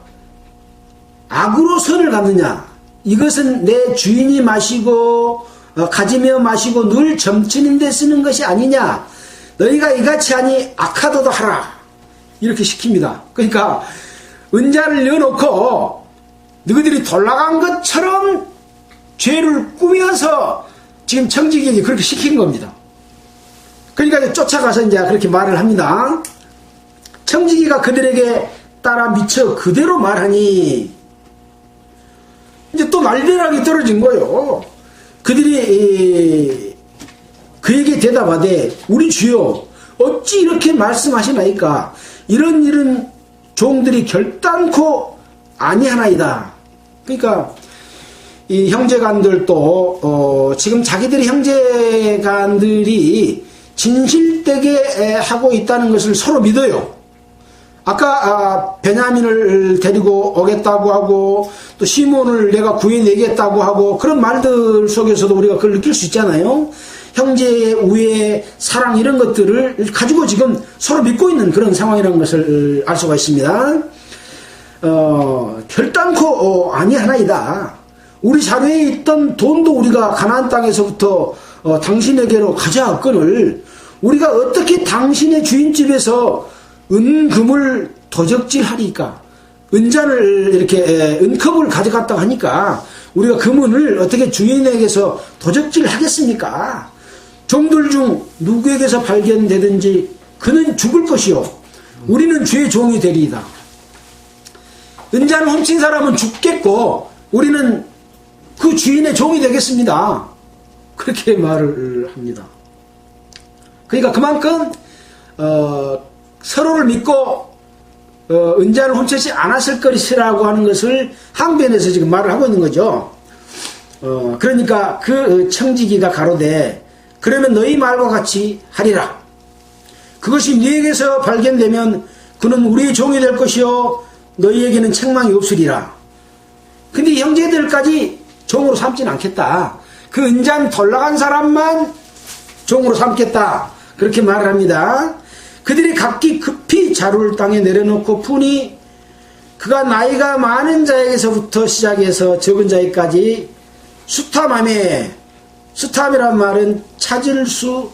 악으로 선을 갚느냐? 이것은 내 주인이 마시고 가지며 마시고 늘 점치는 데 쓰는 것이 아니냐? 너희가 이같이 하니 악하도도 하라. 이렇게 시킵니다. 그러니까 은자를 넣어놓고 너희들이 돌아간 것처럼 죄를 꾸며서 지금 청지기에게 그렇게 시킨 겁니다. 그러니까 쫓아가서 이제 그렇게 말을 합니다. 청지기가 그들에게 따라 미쳐 그대로 말하니 이제 또 날벼락이 떨어진 거예요. 그들이 그에게 대답하되 우리 주여 어찌 이렇게 말씀하시나이까? 이런 종들이 결단코 아니하나이다. 그러니까 이 형제간들도 지금 자기들의 형제간들이 진실되게 하고 있다는 것을 서로 믿어요. 아까 베냐민을 데리고 오겠다고 하고 또 시몬을 내가 구해내겠다고 하고 그런 말들 속에서도 우리가 그걸 느낄 수 있잖아요. 형제의 우애, 사랑 이런 것들을 가지고 지금 서로 믿고 있는 그런 상황이라는 것을 알 수가 있습니다. 결단코 아니하나이다. 우리 자루에 있던 돈도 우리가 가나안 땅에서부터 당신에게로 가져왔거늘 우리가 어떻게 당신의 주인집에서 은금을 도적질하리까? 은잔을 이렇게 은컵을 가져갔다고 하니까 우리가 금은을 어떻게 주인에게서 도적질하겠습니까? 종들 중 누구에게서 발견되든지 그는 죽을 것이요 우리는 주의 종이 되리이다. 은잔을 훔친 사람은 죽겠고 우리는 그 주인의 종이 되겠습니다. 그렇게 말을 합니다. 그러니까 그만큼 서로를 믿고 은잔을 훔치지 않았을 것이라고 하는 것을 항변해서 지금 말을 하고 있는 거죠. 그러니까 그 청지기가 가로되 그러면 너희 말과 같이 하리라. 그것이 너희에게서 발견되면 그는 우리의 종이 될 것이요 너희에게는 책망이 없으리라. 근데 형제들까지 종으로 삼지는 않겠다. 그 은잔 돌아간 사람만 종으로 삼겠다. 그렇게 말을 합니다. 그들이 각기 급히 자루를 땅에 내려놓고 푸니 그가 나이가 많은 자에게서부터 시작해서 적은 자에까지 수탐하매 수탐이란 말은 찾을 수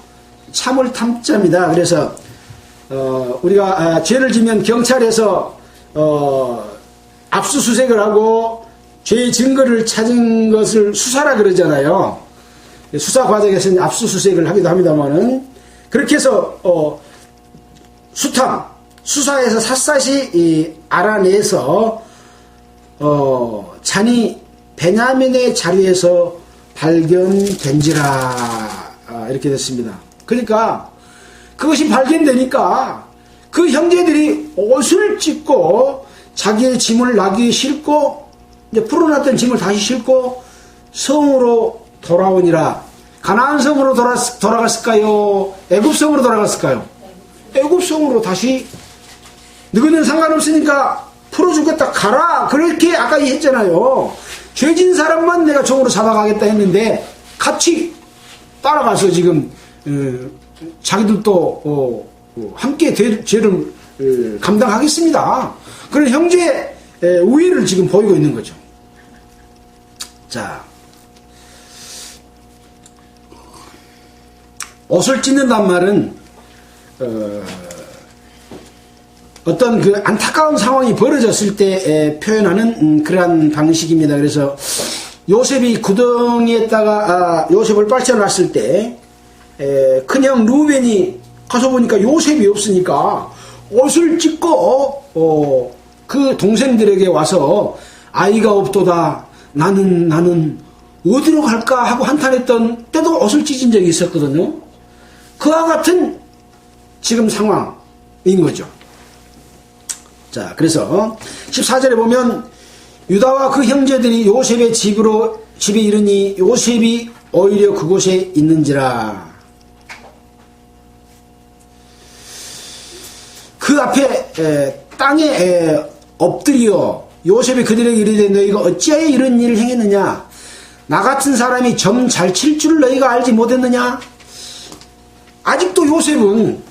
참을 탐자입니다. 그래서 우리가 죄를 지면 경찰에서 압수수색을 하고 죄의 증거를 찾은 것을 수사라 그러잖아요. 수사 과정에서는 압수수색을 하기도 합니다만은 그렇게 해서 수탐, 수사에서 샅샅이 알아내서 잔이 베냐민의 자리에서 발견된지라 이렇게 됐습니다. 그러니까 그것이 발견되니까 그 형제들이 옷을 찢고 자기의 짐을 나귀에 싣고 이제 풀어놨던 짐을 다시 싣고 성으로 돌아오니라. 가나안 성으로 돌아갔을까요? 애굽 성으로 돌아갔을까요? 애굽 성으로 다시 너희는 상관없으니까 풀어주겠다 가라 그렇게 아까 했잖아요. 죄진 사람만 내가 종으로 잡아가겠다 했는데 같이 따라가서 지금 자기들도 함께 죄를 감당하겠습니다. 그런 형제의 우애를 지금 보이고 있는 거죠. 자, 옷을 찢는단 말은 어떤 그 안타까운 상황이 벌어졌을 때 표현하는 그러한 방식입니다. 그래서 요셉이 구덩이에다가 요셉을 빨쳐놨을 때 큰형 루벤이 가서 보니까 요셉이 없으니까 옷을 찢고 그 동생들에게 와서 아이가 없도다 나는 어디로 갈까 하고 한탄했던 때도 옷을 찢은 적이 있었거든요. 그와 같은 지금 상황인 거죠. 자, 그래서 14절에 보면 유다와 그 형제들이 요셉의 집에 이르니 요셉이 오히려 그곳에 있는지라. 그 앞에 땅에 엎드려 요셉이 그들에게 이르되 너희가 어찌하여 이런 일을 행했느냐? 나 같은 사람이 점 잘 칠 줄 너희가 알지 못했느냐? 아직도 요셉은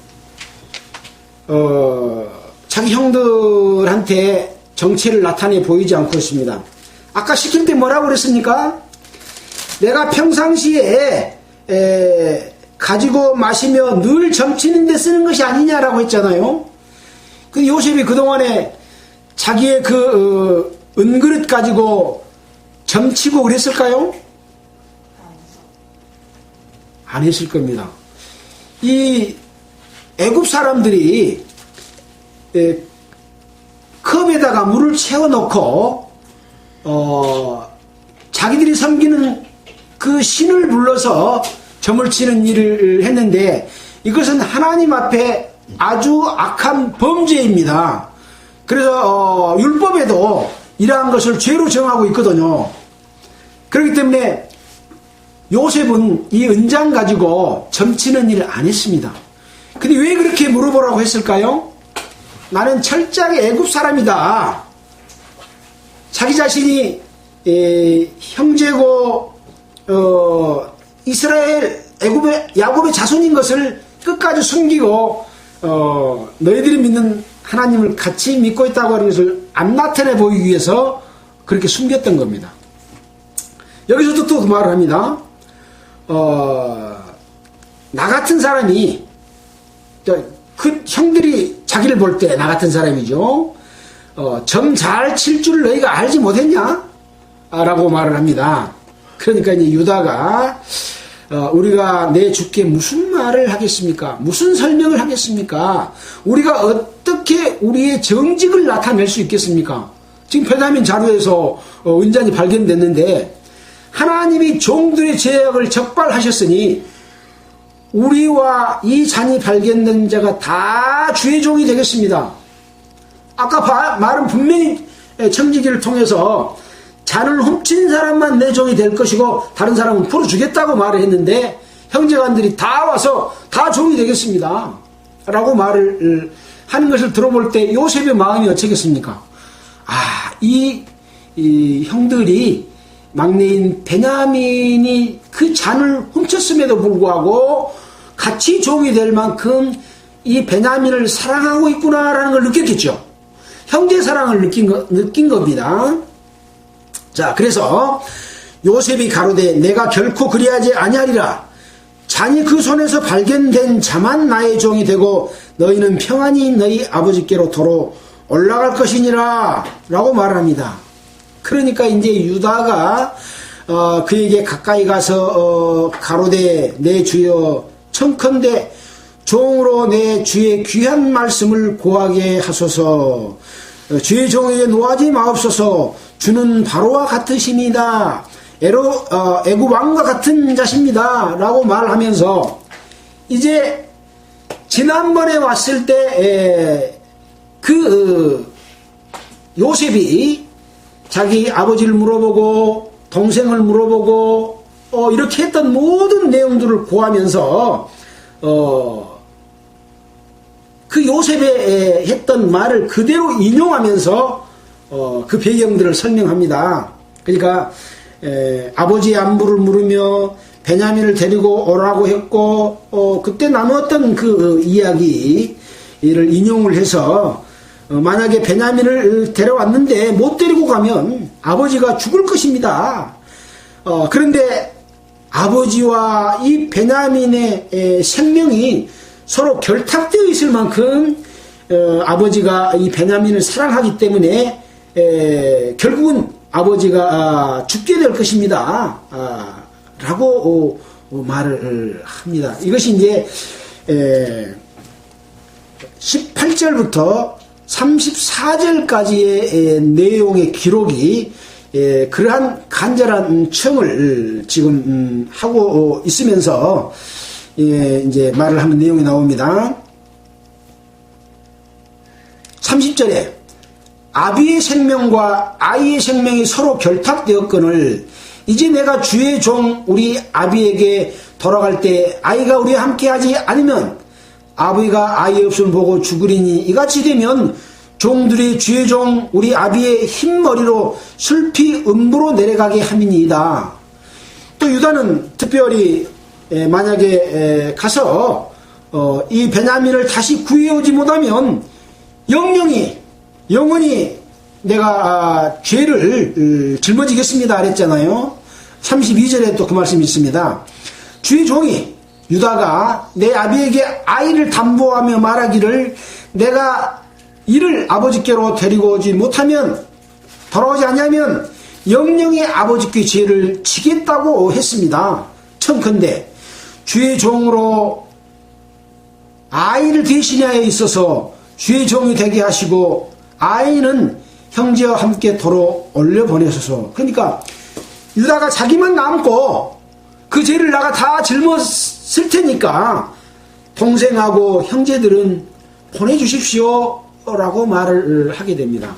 자기 형들한테 정체를 나타내 보이지 않고 있습니다. 아까 시킬 때 뭐라고 그랬습니까? 내가 평상시에 가지고 마시며 늘 점치는 데 쓰는 것이 아니냐라고 했잖아요. 그 요셉이 그동안에 자기의 그 은그릇 가지고 점치고 그랬을까요? 안 했을 겁니다. 이 애굽 사람들이 컵에다가 물을 채워놓고 자기들이 섬기는 그 신을 불러서 점을 치는 일을 했는데 이것은 하나님 앞에 아주 악한 범죄입니다. 그래서 율법에도 이러한 것을 죄로 정하고 있거든요. 그렇기 때문에 요셉은 이 은장 가지고 점치는 일을 안 했습니다. 근데 왜 그렇게 물어보라고 했을까요? 나는 철저하게 애굽 사람이다. 자기 자신이 형제고 이스라엘 야곱의 자손인 것을 끝까지 숨기고 너희들이 믿는 하나님을 같이 믿고 있다고 하는 것을 안 나타내 보이기 위해서 그렇게 숨겼던 겁니다. 여기서도 또 그 말을 합니다. 나 같은 사람이 그 형들이 자기를 볼 때 나 같은 사람이죠. 점 잘 칠 줄 너희가 알지 못했냐? 라고 말을 합니다. 그러니까 이제 유다가 우리가 내 주께 무슨 말을 하겠습니까? 무슨 설명을 하겠습니까? 우리가 어떻게 우리의 정직을 나타낼 수 있겠습니까? 지금 베냐민 자루에서 은잔이 발견됐는데 하나님이 종들의 죄악을 적발하셨으니 우리와 이 잔이 발견된 자가 다 주의 종이 되겠습니다. 아까 말은 분명히 청지기를 통해서 잔을 훔친 사람만 내 종이 될 것이고 다른 사람은 풀어주겠다고 말을 했는데 형제간들이 다 와서 다 종이 되겠습니다 라고 말을 하는 것을 들어볼 때 요셉의 마음이 어쩌겠습니까? 이 형들이 막내인 베냐민이 그 잔을 훔쳤음에도 불구하고 같이 종이 될 만큼 이 베냐민을 사랑하고 있구나라는 걸 느꼈겠죠. 형제 사랑을 느낀 겁니다. 자, 그래서 요셉이 가로되 내가 결코 그리하지 아니하리라. 잔이 그 손에서 발견된 자만 나의 종이 되고 너희는 평안히 너희 아버지께로 도로 올라갈 것이니라 라고 말합니다. 그러니까 이제 유다가 그에게 가까이 가서 가로되 내 주여 청컨대 종으로 내 주의 귀한 말씀을 고하게 하소서. 주의 종에게 노하지 마옵소서. 주는 바로와 같으십니다. 애굽 왕과 같은 자십니다 라고 말하면서 이제 지난번에 왔을 때 요셉이 자기 아버지를 물어보고 동생을 물어보고 이렇게 했던 모든 내용들을 고하면서 그 요셉의 했던 말을 그대로 인용하면서 그 배경들을 설명합니다. 그러니까 아버지의 안부를 물으며 베냐민을 데리고 오라고 했고 그때 나누었던 그 이야기를 인용을 해서 만약에 베냐민을 데려왔는데 못 데리고 가면 아버지가 죽을 것입니다. 그런데 아버지와 이 베냐민의 생명이 서로 결탁되어 있을 만큼 아버지가 이 베냐민을 사랑하기 때문에 결국은 아버지가 죽게 될 것입니다. 라고 말을 합니다. 이것이 이제 18절부터 34절까지의 내용의 기록이 그러한 간절한 청을 지금 하고 있으면서 이제 말을 하는 내용이 나옵니다. 30절에 아비의 생명과 아이의 생명이 서로 결탁되었거늘 이제 내가 주의 종 우리 아비에게 돌아갈 때 아이가 우리와 함께하지 않으면 아버지가 아이 없음을 보고 죽으리니 이같이 되면 종들이 주의 종 우리 아비의 흰머리로 슬피 음부로 내려가게 함이니이다. 또 유다는 특별히 만약에 가서 이 베냐민을 다시 구해오지 못하면 영원히 내가 죄를 짊어지겠습니다 그랬잖아요. 32절에 또 그 말씀이 있습니다. 주의 종이 유다가 내 아비에게 아이를 담보하며 말하기를 내가 이를 아버지께로 데리고 오지 못하면 돌아오지 않냐면 영영의 아버지께 죄를 지겠다고 했습니다. 청컨대 주의 종으로 아이를 대신하여 있어서 주의 종이 되게 하시고 아이는 형제와 함께 도로 올려보내소서. 그러니까 유다가 자기만 남고 그 죄를 나가 다 짊었을 테니까 동생하고 형제들은 보내주십시오 라고 말을 하게 됩니다.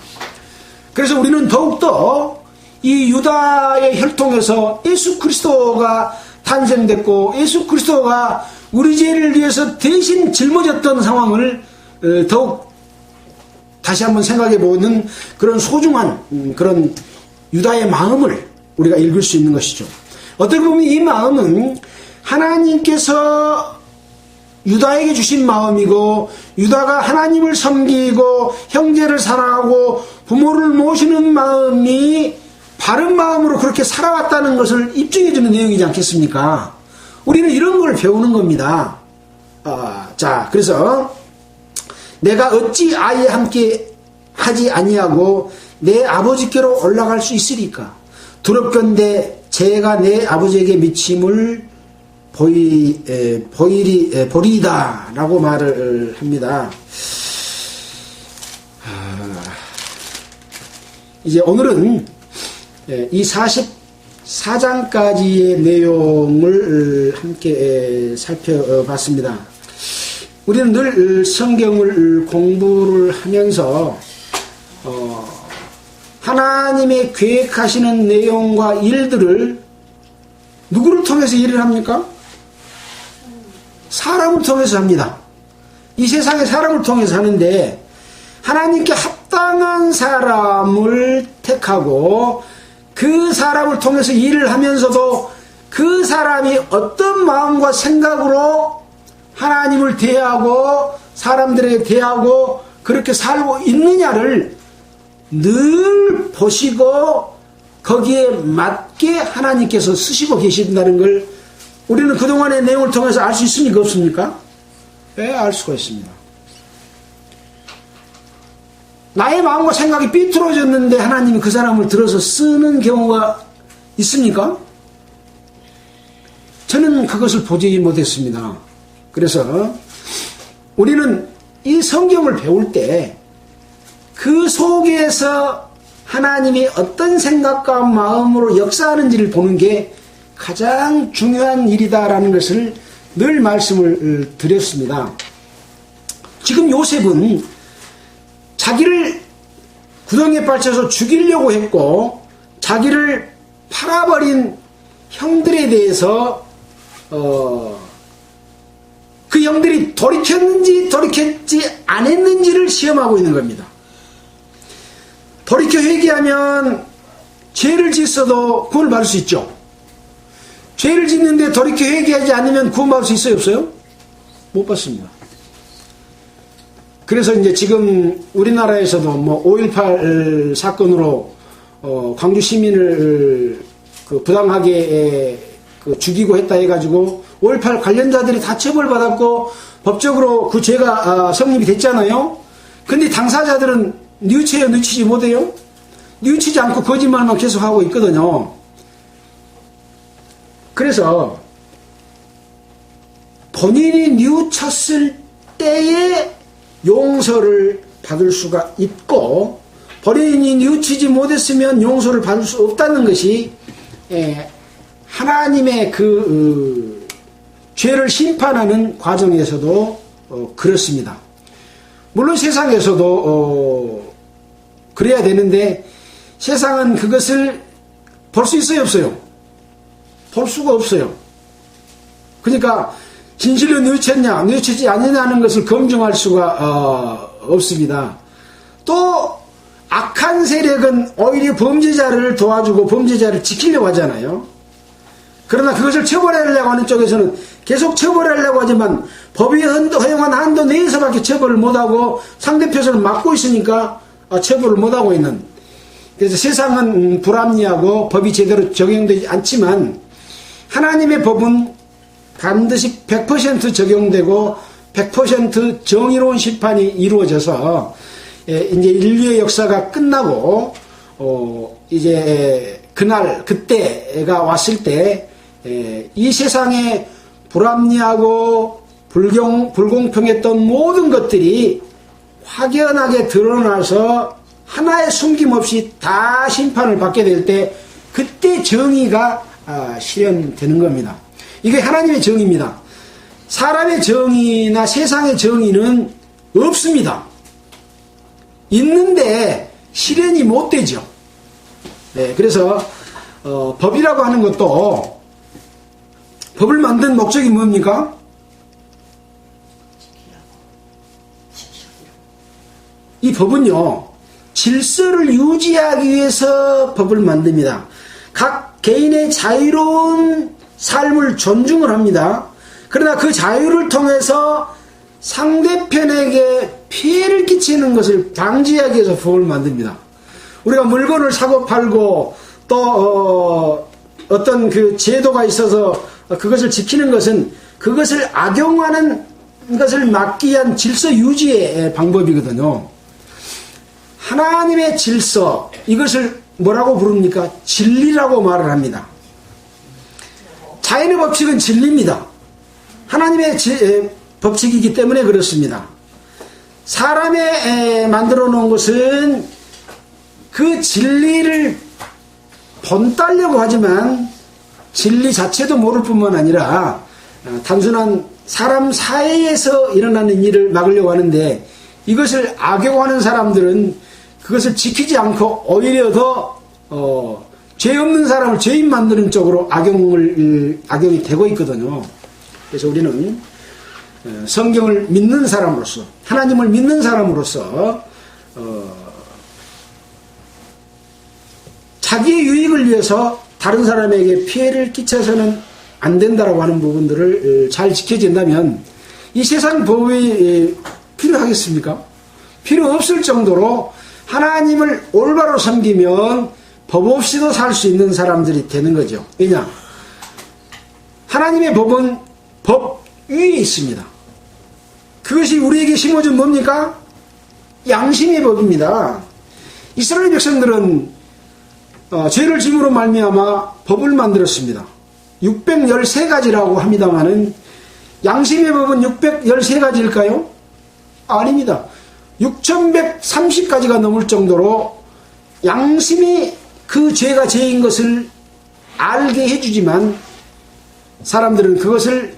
그래서 우리는 더욱더 이 유다의 혈통에서 예수 그리스도가 탄생됐고 예수 그리스도가 우리 죄를 위해서 대신 짊어졌던 상황을 더욱 다시 한번 생각해 보는 그런 소중한 그런 유다의 마음을 우리가 읽을 수 있는 것이죠. 어떻게 보면 이 마음은 하나님께서 유다에게 주신 마음이고 유다가 하나님을 섬기고 형제를 사랑하고 부모를 모시는 마음이 바른 마음으로 그렇게 살아왔다는 것을 입증해 주는 내용이지 않겠습니까? 우리는 이런 걸 배우는 겁니다. 자, 그래서 내가 어찌 아이와 함께 하지 아니하고 내 아버지께로 올라갈 수 있으리까? 두렵건대 제가 내 아버지에게 미침을 보리이다 라고 말을 합니다. 이제 오늘은 이 44장까지의 내용을 함께 살펴봤습니다. 우리는 늘 성경을 공부를 하면서 하나님의 계획하시는 내용과 일들을 누구를 통해서 일을 합니까? 사람을 통해서 합니다. 이 세상에 사람을 통해서 하는데 하나님께 합당한 사람을 택하고 그 사람을 통해서 일을 하면서도 그 사람이 어떤 마음과 생각으로 하나님을 대하고 사람들에게 대하고 그렇게 살고 있느냐를 늘 보시고 거기에 맞게 하나님께서 쓰시고 계신다는 걸 우리는 그동안의 내용을 통해서 알 수 있습니까? 없습니까? 네, 알 수가 있습니다. 나의 마음과 생각이 삐뚤어졌는데 하나님이 그 사람을 들어서 쓰는 경우가 있습니까? 저는 그것을 보지 못했습니다. 그래서 우리는 이 성경을 배울 때 그 속에서 하나님이 어떤 생각과 마음으로 역사하는지를 보는 게 가장 중요한 일이다라는 것을 늘 말씀을 드렸습니다. 지금 요셉은 자기를 구덩이에 빠져서 죽이려고 했고 자기를 팔아버린 형들에 대해서 그 형들이 돌이켰는지 돌이켰지 않았는지를 시험하고 있는 겁니다. 돌이켜 회개하면 죄를 짓어도 구원을 받을 수 있죠. 죄를 짓는데 돌이켜 회개하지 않으면 구원받을 수 있어요? 없어요? 못 받습니다. 그래서 이제 지금 우리나라에서도 뭐 5.18 사건으로 광주 시민을 그 부당하게 죽이고 했다 해가지고 5.18 관련자들이 다 처벌받았고 법적으로 그 죄가 성립이 됐잖아요. 근데 당사자들은 뉘우쳐요, 뉘우치지 못해요? 뉘우치지 않고 거짓말만 계속하고 있거든요. 그래서 본인이 뉘우쳤을 때에 용서를 받을 수가 있고 본인이 뉘우치지 못했으면 용서를 받을 수 없다는 것이 하나님의 그 죄를 심판하는 과정에서도 그렇습니다. 물론 세상에서도 그래야 되는데 세상은 그것을 볼 수 있어요, 없어요? 볼 수가 없어요. 그러니까 진실로 뉘우쳤냐 뉘우치지 않느냐는 것을 검증할 수가 없습니다. 또 악한 세력은 오히려 범죄자를 도와주고 범죄자를 지키려고 하잖아요. 그러나 그것을 처벌하려고 하는 쪽에서는 계속 처벌하려고 하지만 법이 허용한 한도 내에서밖에 처벌을 못하고 상대편에서는 막고 있으니까 처벌을 못하고 있는, 그래서 세상은 불합리하고 법이 제대로 적용되지 않지만 하나님의 법은 반드시 100% 적용되고 100% 정의로운 심판이 이루어져서 이제 인류의 역사가 끝나고 이제 그때가 왔을 때 이 세상에 불합리하고 불공평했던 모든 것들이 확연하게 드러나서 하나의 숨김없이 다 심판을 받게 될 때 그때 정의가 실현되는 겁니다. 이게 하나님의 정의입니다. 사람의 정의나 세상의 정의는 없습니다. 있는데 실현이 못 되죠. 네, 그래서 법이라고 하는 것도 법을 만든 목적이 뭡니까? 이 법은요, 질서를 유지하기 위해서 법을 만듭니다. 각 개인의 자유로운 삶을 존중을 합니다. 그러나 그 자유를 통해서 상대편에게 피해를 끼치는 것을 방지하기 위해서 법을 만듭니다. 우리가 물건을 사고 팔고 또 어떤 그 제도가 있어서 그것을 지키는 것은 그것을 악용하는 것을 막기 위한 질서 유지의 방법이거든요. 하나님의 질서, 이것을 뭐라고 부릅니까? 진리라고 말을 합니다. 자연의 법칙은 진리입니다. 하나님의 법칙이기 때문에 그렇습니다. 사람의 만들어 놓은 것은 그 진리를 본따려고 하지만 진리 자체도 모를 뿐만 아니라 단순한 사람 사이에서 일어나는 일을 막으려고 하는데 이것을 악용하는 사람들은 그것을 지키지 않고 오히려 더 죄 없는 사람을 죄인 만드는 쪽으로 악용이 되고 있거든요. 그래서 우리는 성경을 믿는 사람으로서, 하나님을 믿는 사람으로서 자기의 유익을 위해서 다른 사람에게 피해를 끼쳐서는 안 된다라고 하는 부분들을 잘 지켜진다면 이 세상 법이 필요하겠습니까? 필요 없을 정도로 하나님을 올바로 섬기면 법 없이도 살 수 있는 사람들이 되는 거죠. 왜냐? 하나님의 법은 법 위에 있습니다. 그것이 우리에게 심어준 뭡니까? 양심의 법입니다. 이스라엘 백성들은 죄를 짐으로 말미암아 법을 만들었습니다. 613가지라고 합니다마는 양심의 법은 613가지일까요? 아닙니다. 6130가지가 넘을 정도로 양심이 그 죄가 죄인 것을 알게 해주지만 사람들은 그것을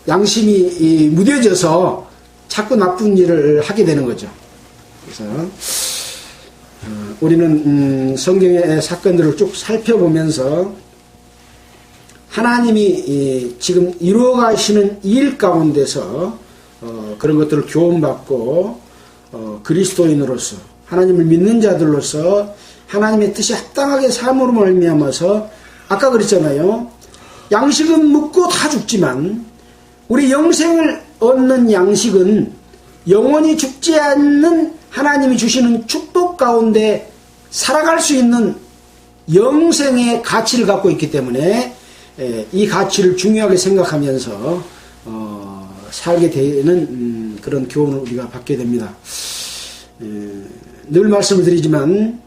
양심이 무뎌져서 자꾸 나쁜 일을 하게 되는 거죠. 그래서 우리는 성경의 사건들을 쭉 살펴보면서 하나님이 지금 이루어가시는 일 가운데서 그런 것들을 교훈받고 그리스도인으로서 하나님을 믿는 자들로서 하나님의 뜻이 합당하게 삶으로 말미암아서 아까 그랬잖아요. 양식은 묻고 다 죽지만 우리 영생을 얻는 양식은 영원히 죽지 않는 하나님이 주시는 축복 가운데 살아갈 수 있는 영생의 가치를 갖고 있기 때문에 이 가치를 중요하게 생각하면서 살게 되는 그런 교훈을 우리가 받게 됩니다. 늘 말씀을 드리지만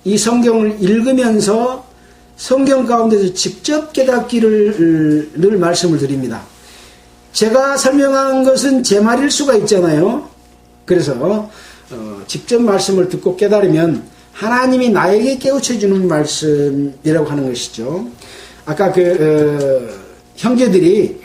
이 성경을 읽으면서 성경 가운데서 직접 깨닫기를 늘 말씀을 드립니다. 제가 설명한 것은 제 말일 수가 있잖아요. 그래서 직접 말씀을 듣고 깨달으면 하나님이 나에게 깨우쳐주는 말씀이라고 하는 것이죠. 아까 형제들이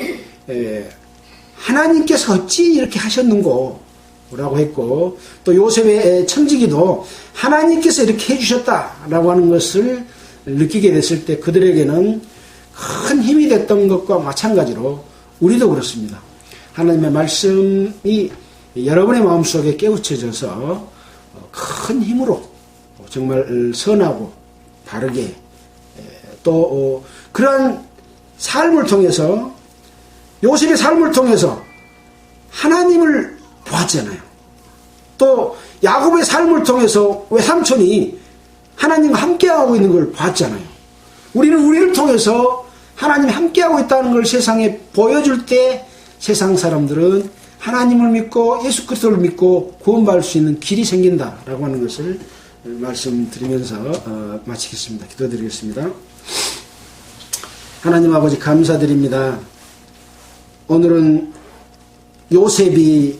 하나님께서 어찌 이렇게 하셨는고 라고 했고 또 요셉의 청지기도 하나님께서 이렇게 해주셨다라고 하는 것을 느끼게 됐을 때 그들에게는 큰 힘이 됐던 것과 마찬가지로 우리도 그렇습니다. 하나님의 말씀이 여러분의 마음속에 깨우쳐져서 큰 힘으로 정말 선하고 바르게 또 그러한 삶을 통해서 요셉의 삶을 통해서 하나님을 보았잖아요. 또 야곱의 삶을 통해서 외삼촌이 하나님과 함께하고 있는 걸 봤잖아요. 우리는 우리를 통해서 하나님이 함께하고 있다는 걸 세상에 보여줄 때 세상 사람들은 하나님을 믿고 예수 그리스도를 믿고 구원받을 수 있는 길이 생긴다라고 하는 것을 말씀드리면서 마치겠습니다. 기도드리겠습니다. 하나님 아버지 감사드립니다. 오늘은 요셉이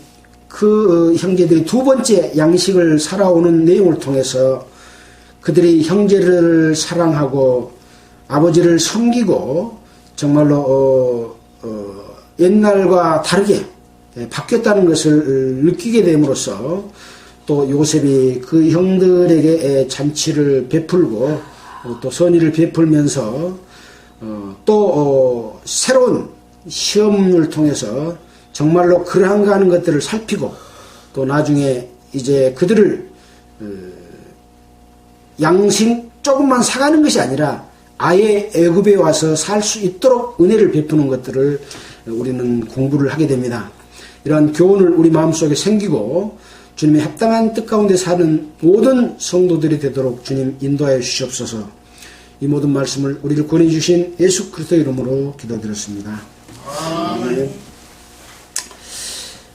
그 형제들이 두 번째 양식을 살아오는 내용을 통해서 그들이 형제를 사랑하고 아버지를 섬기고 정말로 옛날과 다르게 바뀌었다는 것을 느끼게 됨으로써 또 요셉이 그 형들에게 잔치를 베풀고 또 선의를 베풀면서 또 새로운 시험을 통해서 정말로 그러한가 하는 것들을 살피고 또 나중에 이제 그들을 양식 조금만 사가는 것이 아니라 아예 애굽에 와서 살 수 있도록 은혜를 베푸는 것들을 우리는 공부를 하게 됩니다. 이러한 교훈을 우리 마음속에 생기고 주님의 합당한 뜻 가운데 사는 모든 성도들이 되도록 주님 인도하여 주시옵소서. 이 모든 말씀을 우리를 구원해 주신 예수 그리스도 이름으로 기도드렸습니다.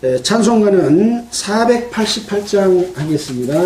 네, 찬송가는 488장 하겠습니다.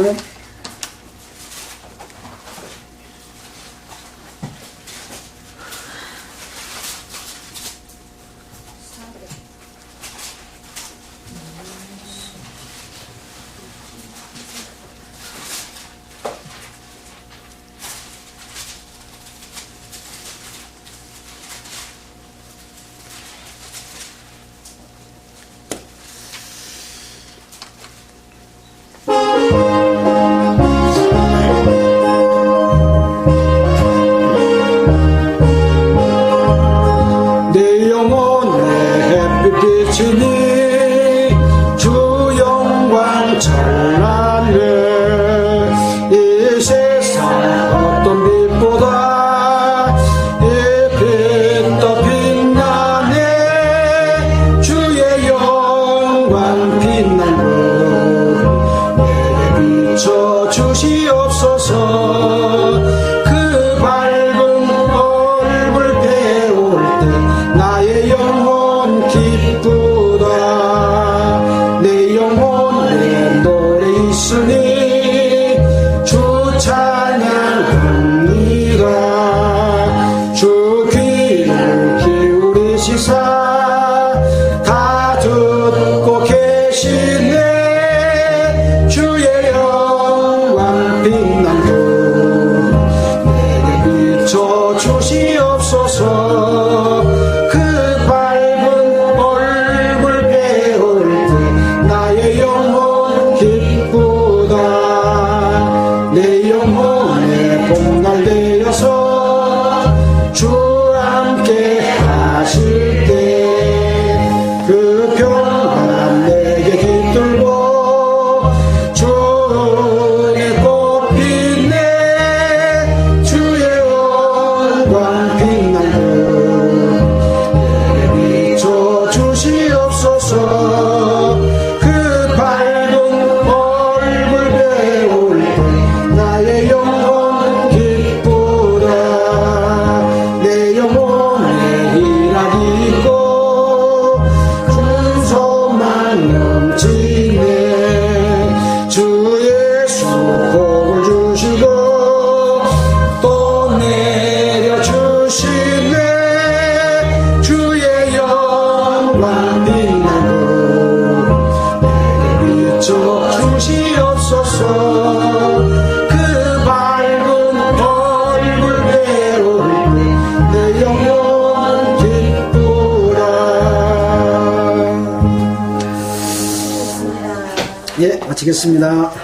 마치겠습니다.